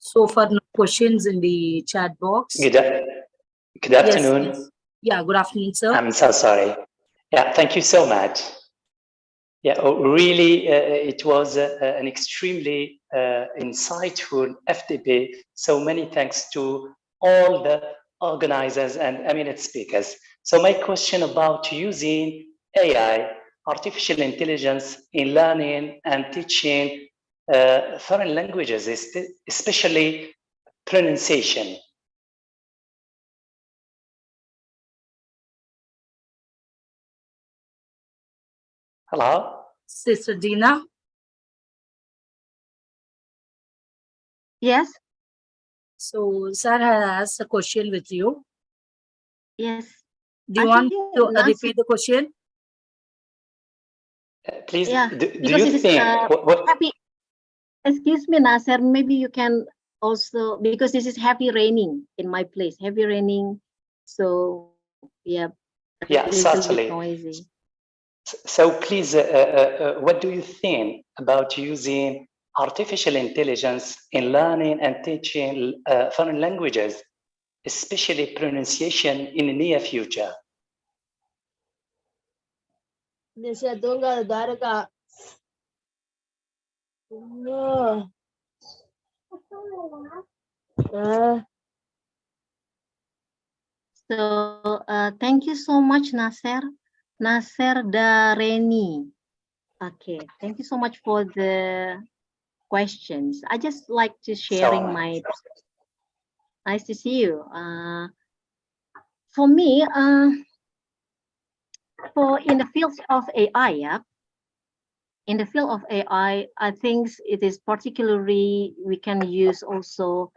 So far, no questions in the chat box. Good afternoon. Yes. Yeah, good afternoon, sir. I'm so sorry. Yeah, thank you so much. Yeah, really, it was an extremely insightful FTP. So many thanks to all the organizers and eminent speakers. So my question about using AI, artificial intelligence, in learning and teaching foreign languages, especially pronunciation. Hello? Sister Dina. Yes, So, sir has asked a question with you. yes. Do you I want think to Nasir, repeat the question? Please, yeah, do because you it is think what happy. Excuse me, Nasser, maybe you can also, because this is heavy raining in my place, heavy raining. So, yeah, a yeah, little bit certainly. noisy. So please, what do you think about using artificial intelligence in learning and teaching foreign languages, especially pronunciation in the near future? So, thank you so much, Nasser. Nasser Dareni. Okay, thank you so much for the questions. I just like to sharing So, my, nice to see you. For me, for in the field of AI, yeah, in the field of AI, I think it is particularly, we can use also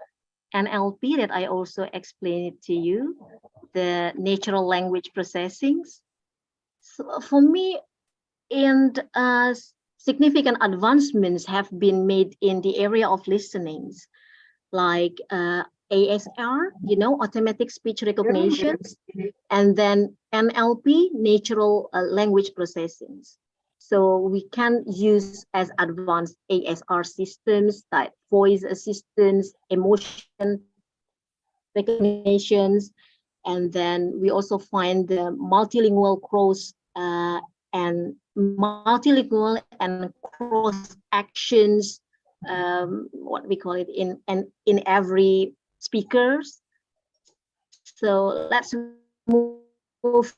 NLP that I also explained to you, the natural language processing. So for me, and significant advancements have been made in the area of listenings, like ASR, you know, automatic speech recognitions, and then NLP, natural language processing. So we can use as advanced ASR systems like voice assistance, emotion recognitions, and then we also find the multilingual cross and multilingual and cross actions, what we call it in every speakers. So let's move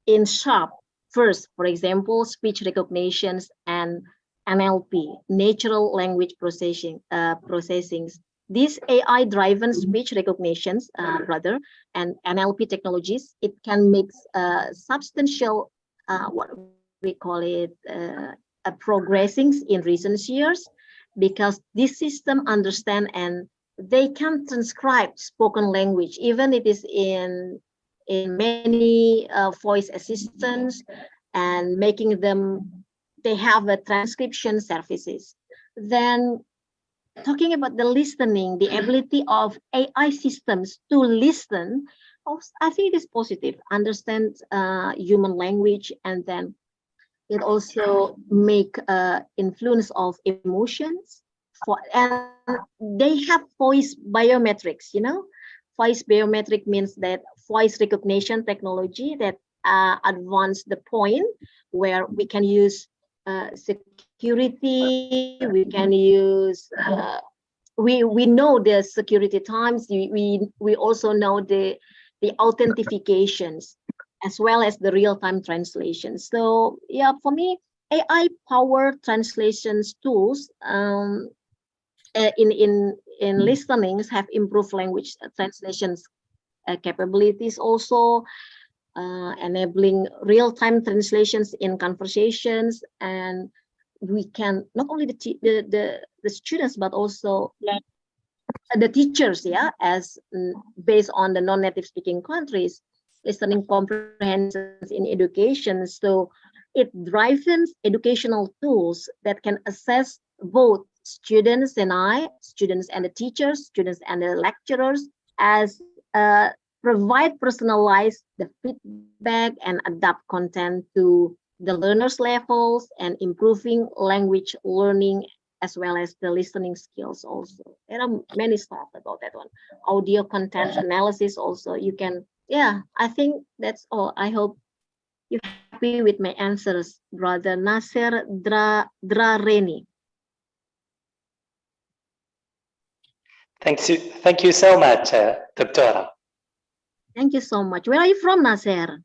in sharp. First, for example, speech recognitions and NLP, natural language processing. These AI-driven speech recognitions, rather, and NLP technologies, it can make substantial, what we call it, progressing in recent years, because this system understand and they can transcribe spoken language, even it is in many voice assistants, and making them, they have a transcription services. Then talking about the listening, the ability of AI systems to listen, I think it is positive, understand human language, and then it also make influence of emotions. And they have voice biometrics, you know. Voice biometric means that voice recognition technology that advanced the point where we can use security, we can use we know the security times, we also know the authentications, as well as the real-time translation. So yeah, for me, AI powered translations tools in listenings have improved language translations capabilities, also enabling real-time translations in conversations. And we can not only the students, but also the teachers, yeah, as based on the non-native speaking countries, listening comprehension in education. So it drives educational tools that can assess both students and the teachers, students and the lecturers, as provide personalized the feedback and adapt content to the learners' levels, and improving language learning as well as the listening skills also. There are many stuff about that one. Audio content analysis also, you can, yeah, I think that's all. I hope you're happy with my answers, brother Nasser Drareni. Thank you so much, Doctora. Thank you so much. Where are you from, Nasser?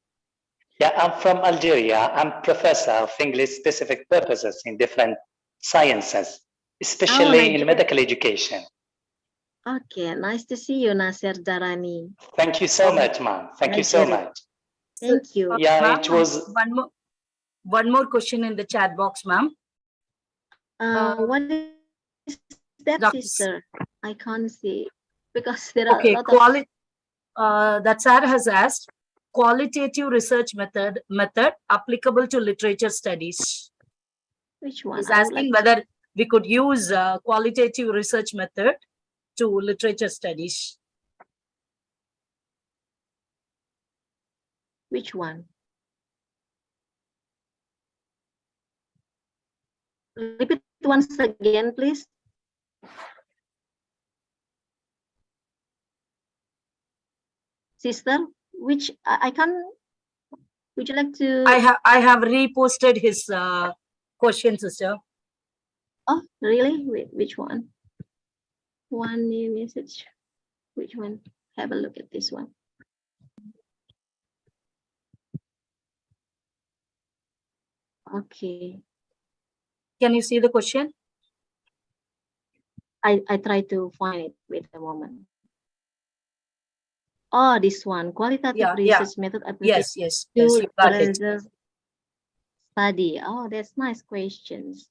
Yeah, I'm from Algeria. I'm professor of English specific purposes in different sciences, especially in medical education. Okay, nice to see you, Nasser Darani. Thank you so much, ma'am. Thank you so much. Thank you. Yeah, it was One more question in the chat box, ma'am. What is that, Dr. sister? I can't see because there are Okay, a lot of that sir has asked, qualitative research method applicable to literature studies. which one? He's I would asking like whether we could use qualitative research method to literature studies. which one? Repeat once again, please. Sister, which I can't. Would you like to? I have reposted his question, sister. Oh, really? Which one? One new message. Which one? Have a look at this one. Okay. Can you see the question? I try to find it. Wait a moment. Oh, this one. Qualitative research method application Yes, to you got it. literature study. Oh, that's nice questions.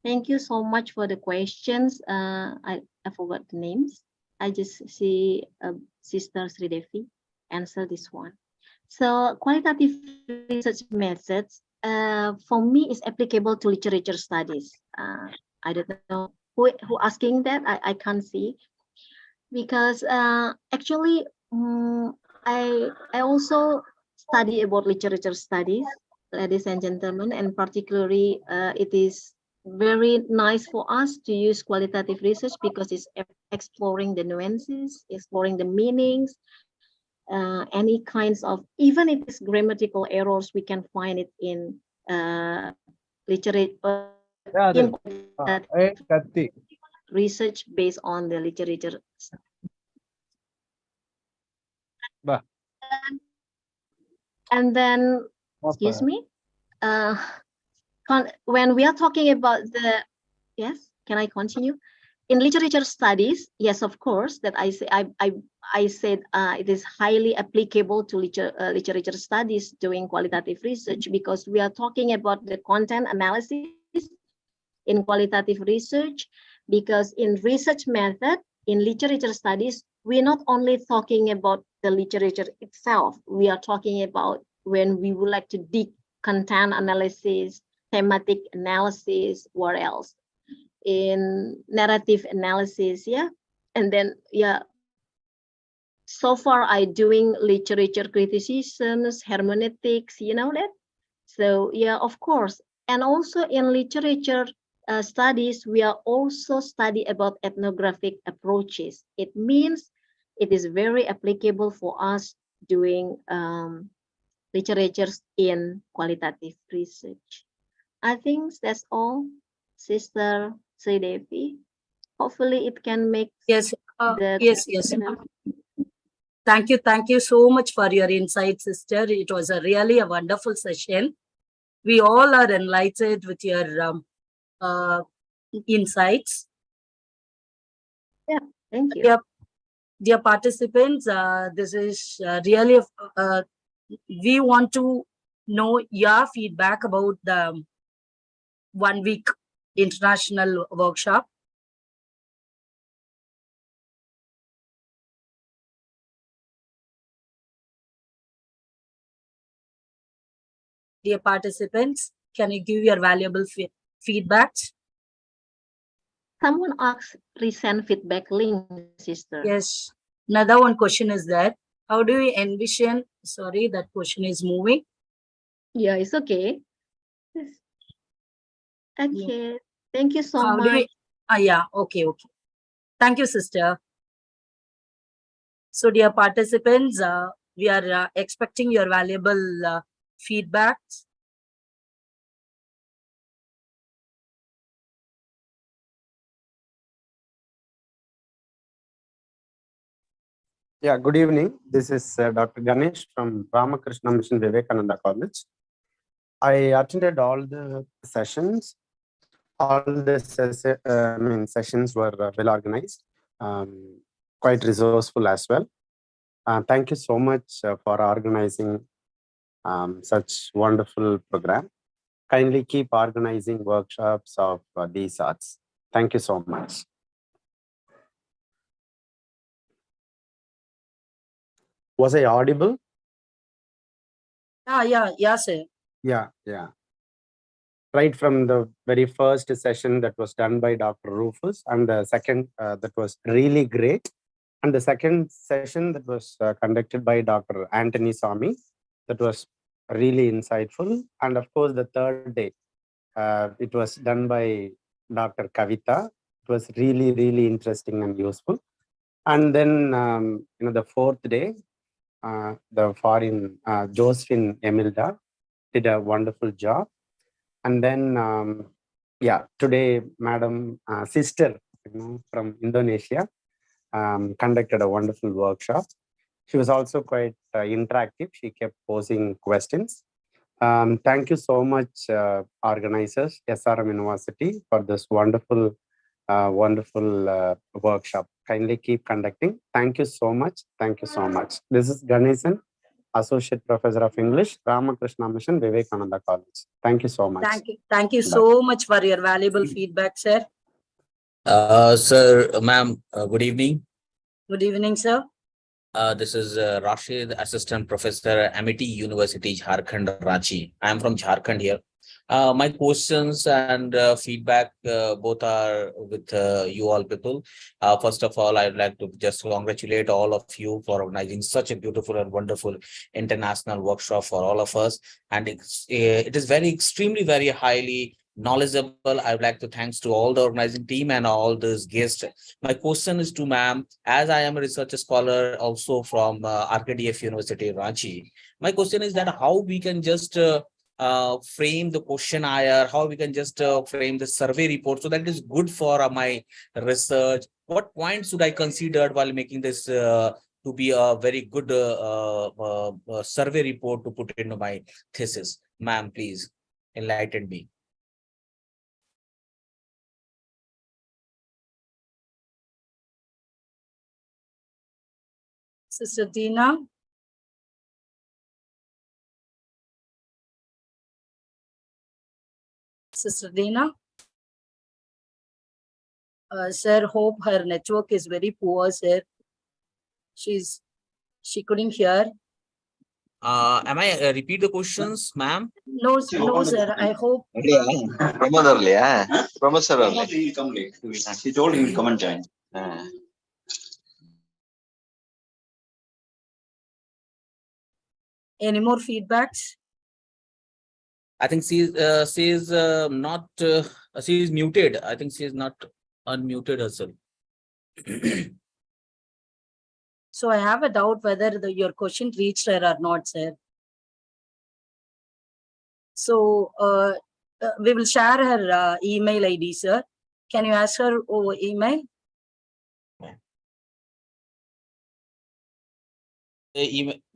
Thank you so much for the questions. I forgot the names. I just see Sister Sridevi answer this one. So qualitative research methods for me is applicable to literature studies. I don't know who asking that. I can't see because actually I also study about literature studies, ladies and gentlemen, and particularly it is very nice for us to use qualitative research because it's exploring the nuances, exploring the meanings, any kinds of, even if it's grammatical errors, we can find it in literature, in research based on the literature. And then, excuse me, when we are talking about the, yes, can I continue? In literature studies, yes, of course, that I said it is highly applicable to literature studies doing qualitative research because we are talking about the content analysis in qualitative research, because in research method, in literature studies, we're not only talking about the literature itself, we are talking about when we would like to dig content analysis, thematic analysis, what else? In narrative analysis, yeah. And then, yeah, so far I doing literature criticisms, hermeneutics, you know that? So yeah, of course. And also in literature studies, we are also study about ethnographic approaches. It means it is very applicable for us doing literature in qualitative research. I think that's all, Sister Sridevi. Hopefully it can make yes. Yes. Thank you so much for your insight, sister. It was really a wonderful session. We all are enlightened with your insights. Yeah, thank you. Dear participants, this is really, we want to know your feedback about the 1 week international workshop. Dear participants, can you give your valuable feedback? Someone asked resend feedback link, sister. Yes. Another one question is that, how do you envision, sorry, that question is moving. Yeah, it's okay. Okay, thank you so How much. do we, yeah, okay. Thank you, sister. So dear participants, we are expecting your valuable feedback. Yeah, good evening. This is Dr. Ganesh from Ramakrishna Mission Vivekananda College. I attended all the sessions. All the sessions were well organized, quite resourceful as well. Thank you so much for organizing such wonderful program. kindly keep organizing workshops of these sorts. Thank you so much. Was I audible? Yeah, sir. Yeah. Right from the very first session that was done by Dr. Rufus, and the second that was really great. And the second session that was conducted by Dr. Anthony Swami, that was really insightful. And of course, the third day, it was done by Dr. Kavita. It was really, really interesting and useful. And then, the fourth day, the foreign Josephine Emilda did a wonderful job. And then, today, Madam Sister from Indonesia conducted a wonderful workshop. She was also quite interactive. She kept posing questions. Thank you so much, organizers, SRM University, for this wonderful workshop. Kindly keep conducting. Thank you so much. Thank you so much. This is Ganesan, Associate Professor of English, Ramakrishna Mission, Vivekananda College. Thank you so much. Thank you so much for your valuable feedback, sir. Sir, ma'am, good evening. Good evening, sir. This is Rashid, Assistant Professor, Amity University, Jharkhand, Ranchi. I am from Jharkhand here. My questions and feedback both are with you all people. First of all, I'd like to just congratulate all of you for organizing such a beautiful and wonderful international workshop for all of us. And it is extremely, very highly knowledgeable. I would like to thanks to all the organizing team and all these guests. My question is to ma'am, as I am a research scholar also from RKDF University, Ranchi. My question is that how we can just frame the questionnaire, how we can just frame the survey report so that it is good for my research. What points should I consider while making this to be a very good survey report to put into my thesis? Ma'am, please enlighten me. Sister Dina. Sister Dina. Sir, hope her network is very poor, sir. She couldn't hear. Am I repeat the questions, ma'am? No, sir. I hope. Pramod sir early. He told him come and join. Any more feedbacks? I think she is not. She is muted. I think she is not unmuted herself. So I have a doubt whether your question reached her or not, sir. So we will share her email ID, sir. Can you ask her over email?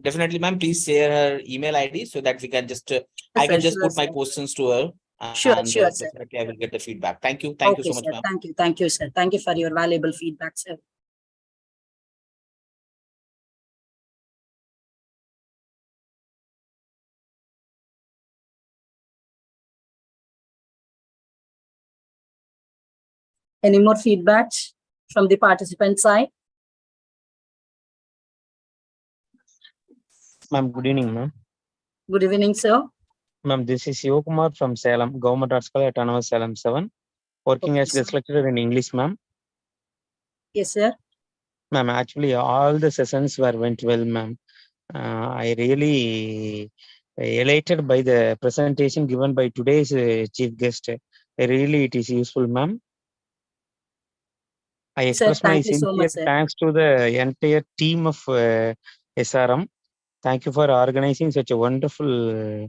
Definitely, ma'am. Please share her email ID so that we can just I can just put my questions to her. Sure, sir. Definitely I will get the feedback. Thank you. Thank you so much, ma'am. Thank you, sir. Thank you for your valuable feedback, sir. Any more feedbacks from the participant side? Ma'am, good evening, ma'am. Good evening, sir. Ma'am, this is Yokumar from Salem, Government Arts College, Autonomous Salem 7, working as guest lecturer in English, ma'am. Yes, sir. Ma'am, actually, all the sessions went well, ma'am. I really elated by the presentation given by today's chief guest. Really, it is useful, ma'am. I express my sincere thanks to the entire team of SRM. Thank you for organizing such a wonderful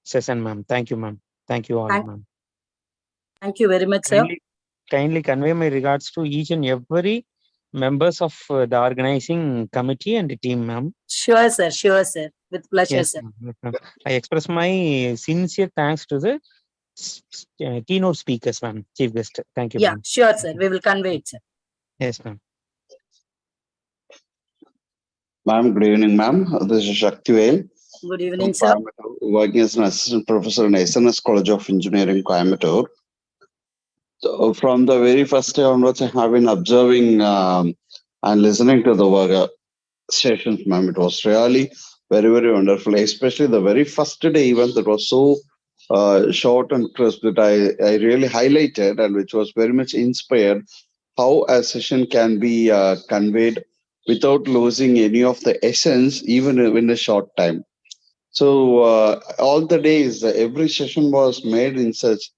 session, ma'am. Thank you, ma'am. Thank you all, ma'am. Thank you very much, sir. Kindly convey my regards to each and every members of the organizing committee and the team, ma'am. Sure, sir. Sure, sir. With pleasure, yes, sir. I express my sincere thanks to the keynote speakers, ma'am, chief guest. Thank you. Yeah, sure, sir. We will convey it, sir. Yes, ma'am. Ma'am, good evening, ma'am. This is Shaktivel. Good evening, sir. working as an assistant professor in SNS College of Engineering, Coimbatore. So from the very first day onwards, I have been observing and listening to the work sessions, ma'am. It was really very, very wonderful, especially the very first day event that was so short and crisp that I really highlighted and which was very much inspired how a session can be conveyed without losing any of the essence, even in a short time. So all the days, every session was made in such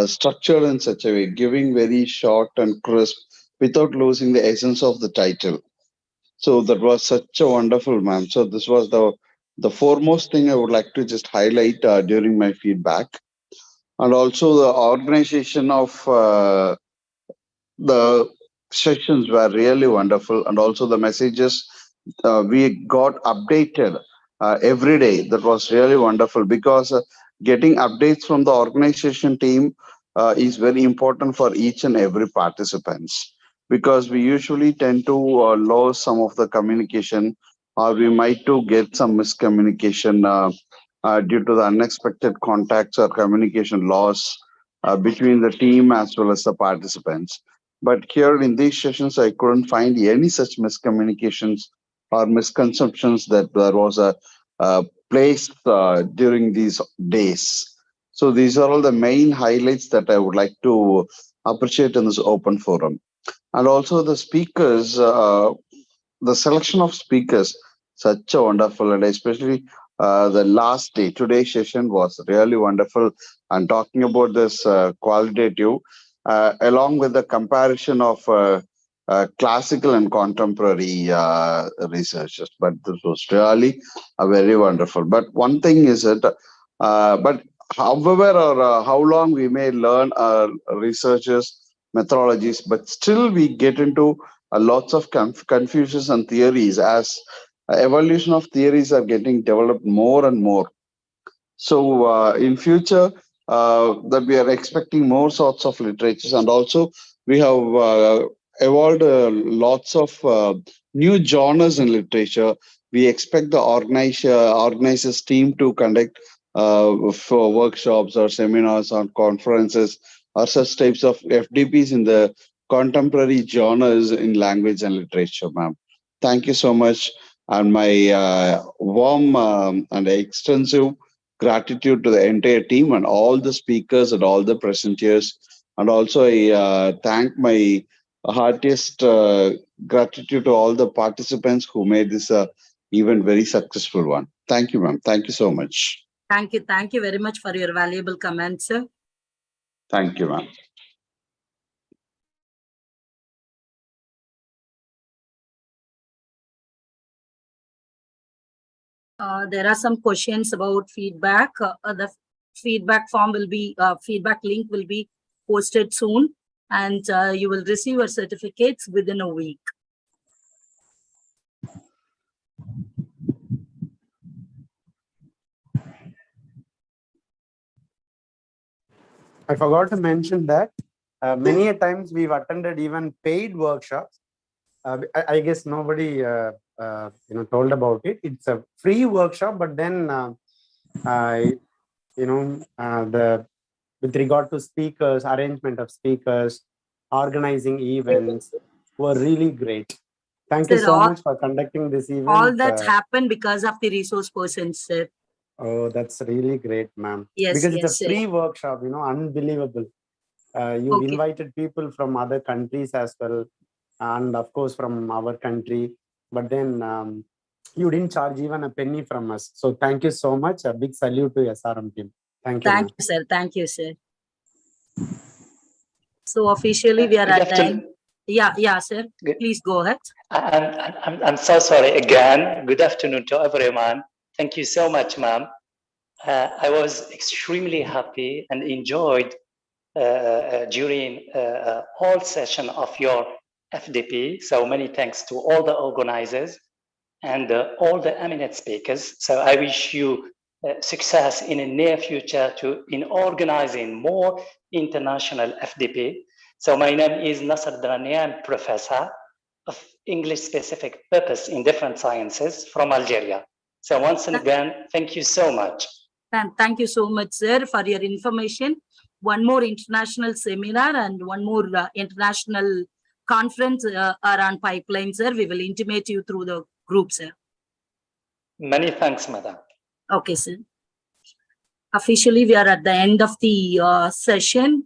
structured in such a way, giving very short and crisp without losing the essence of the title. So that was such a wonderful, ma'am. So this was the foremost thing I would like to just highlight during my feedback, and also the organization of the sessions were really wonderful, and also the messages we got updated every day. That was really wonderful because getting updates from the organization team is very important for each and every participants, because we usually tend to lose some of the communication, or we might to get some miscommunication due to the unexpected contacts or communication loss between the team as well as the participants. But here in these sessions, I couldn't find any such miscommunications or misconceptions that there was a place during these days. So these are all the main highlights that I would like to appreciate in this open forum. And also the speakers, the selection of speakers, such a wonderful, and especially the last day, today's session was really wonderful. And talking about this qualitative, along with the comparison of classical and contemporary researchers. But this was really very wonderful. But one thing is that, but however or how long we may learn researchers methodologies, but still we get into lots of confusions and theories as evolution of theories are getting developed more and more. So in future, that we are expecting more sorts of literatures, and also we have evolved lots of new genres in literature. We expect the organizers team to conduct for workshops or seminars or conferences or such types of FDPs in the contemporary genres in language and literature, ma'am. Thank you so much, and my warm and extensive gratitude to the entire team and all the speakers and all the presenters. And also I thank my heartiest gratitude to all the participants who made this event very successful one. Thank you, ma'am. Thank you so much. Thank you. Thank you very much for your valuable comments, sir. Thank you, ma'am. There are some questions about feedback. The feedback form will be, feedback link will be posted soon, and you will receive your certificates within a week. I forgot to mention that many a times we've attended even paid workshops. I guess nobody told about it. It's a free workshop, but then with regard to speakers, arrangement of speakers, organizing events were really great. Thank you so much for conducting this event. All that happened because of the resource persons, sir. Oh, that's really great, ma'am. Yes, because yes, it's a free workshop, unbelievable. You invited people from other countries as well, and of course from our country, but then you didn't charge even a penny from us. So thank you so much. A big salute to SRM team. Thank you. Thank you, sir. Thank you, sir. So officially we are at the end. Yeah, sir. Please go ahead. I'm so sorry again. Good afternoon to everyone. Thank you so much, ma'am. I was extremely happy and enjoyed during whole session of your FDP. So many thanks to all the organizers and all the eminent speakers. So I wish you success in the near future in organizing more international FDP. So my name is Nasser Drani. I'm professor of English specific purpose in different sciences from Algeria. So once again, thank you so much. And thank you so much, sir, for your information. One more international seminar and one more international conference are on pipeline, sir. We will intimate you through the group, sir. Many thanks, madam. Okay, sir. Officially, we are at the end of the session.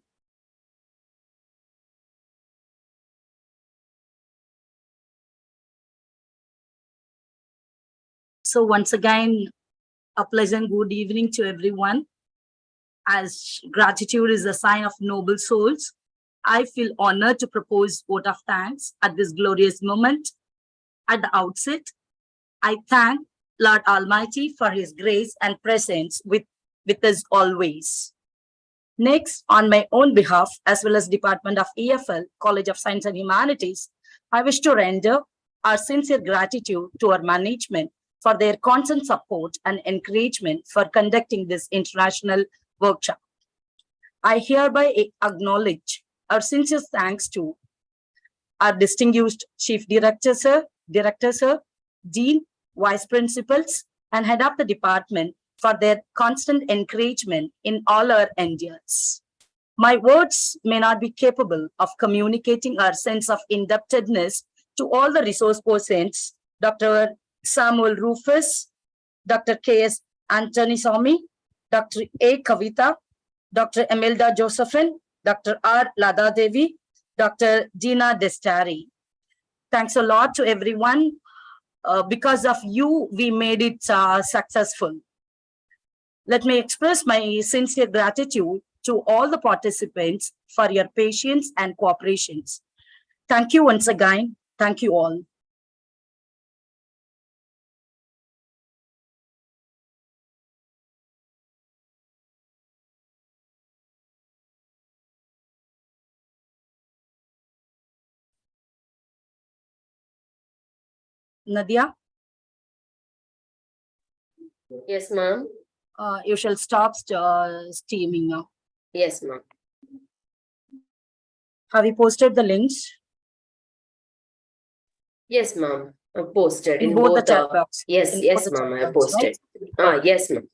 So once again, a pleasant good evening to everyone. As gratitude is a sign of noble souls, I feel honored to propose vote of thanks at this glorious moment. At the outset, I thank Lord Almighty for his grace and presence with us always. Next, on my own behalf, as well as Department of EFL, College of Science and Humanities, I wish to render our sincere gratitude to our management for their constant support and encouragement for conducting this international workshop. I hereby acknowledge our sincere thanks to our distinguished Chief Director, Sir, Dean, Vice Principals, and Head of the Department for their constant encouragement in all our endeavors. My words may not be capable of communicating our sense of indebtedness to all the resource persons, Dr. Samuel Rufus, Dr. K.S. Anthony Swamy, Dr. A. Kavita, Dr. Emelda Josephine, Dr. R. Lada Devi, Dr. Dina Destari. Thanks a lot to everyone. Because of you, we made it successful. Let me express my sincere gratitude to all the participants for your patience and cooperation. Thank you once again. Thank you all. Nadia? Yes, ma'am. You shall stop streaming now. Yes, ma'am. Have you posted the links? Yes, ma'am. I posted In both the chat box. Yes, In yes, both the ma'am. chat I box, posted. right? Yes, ma'am.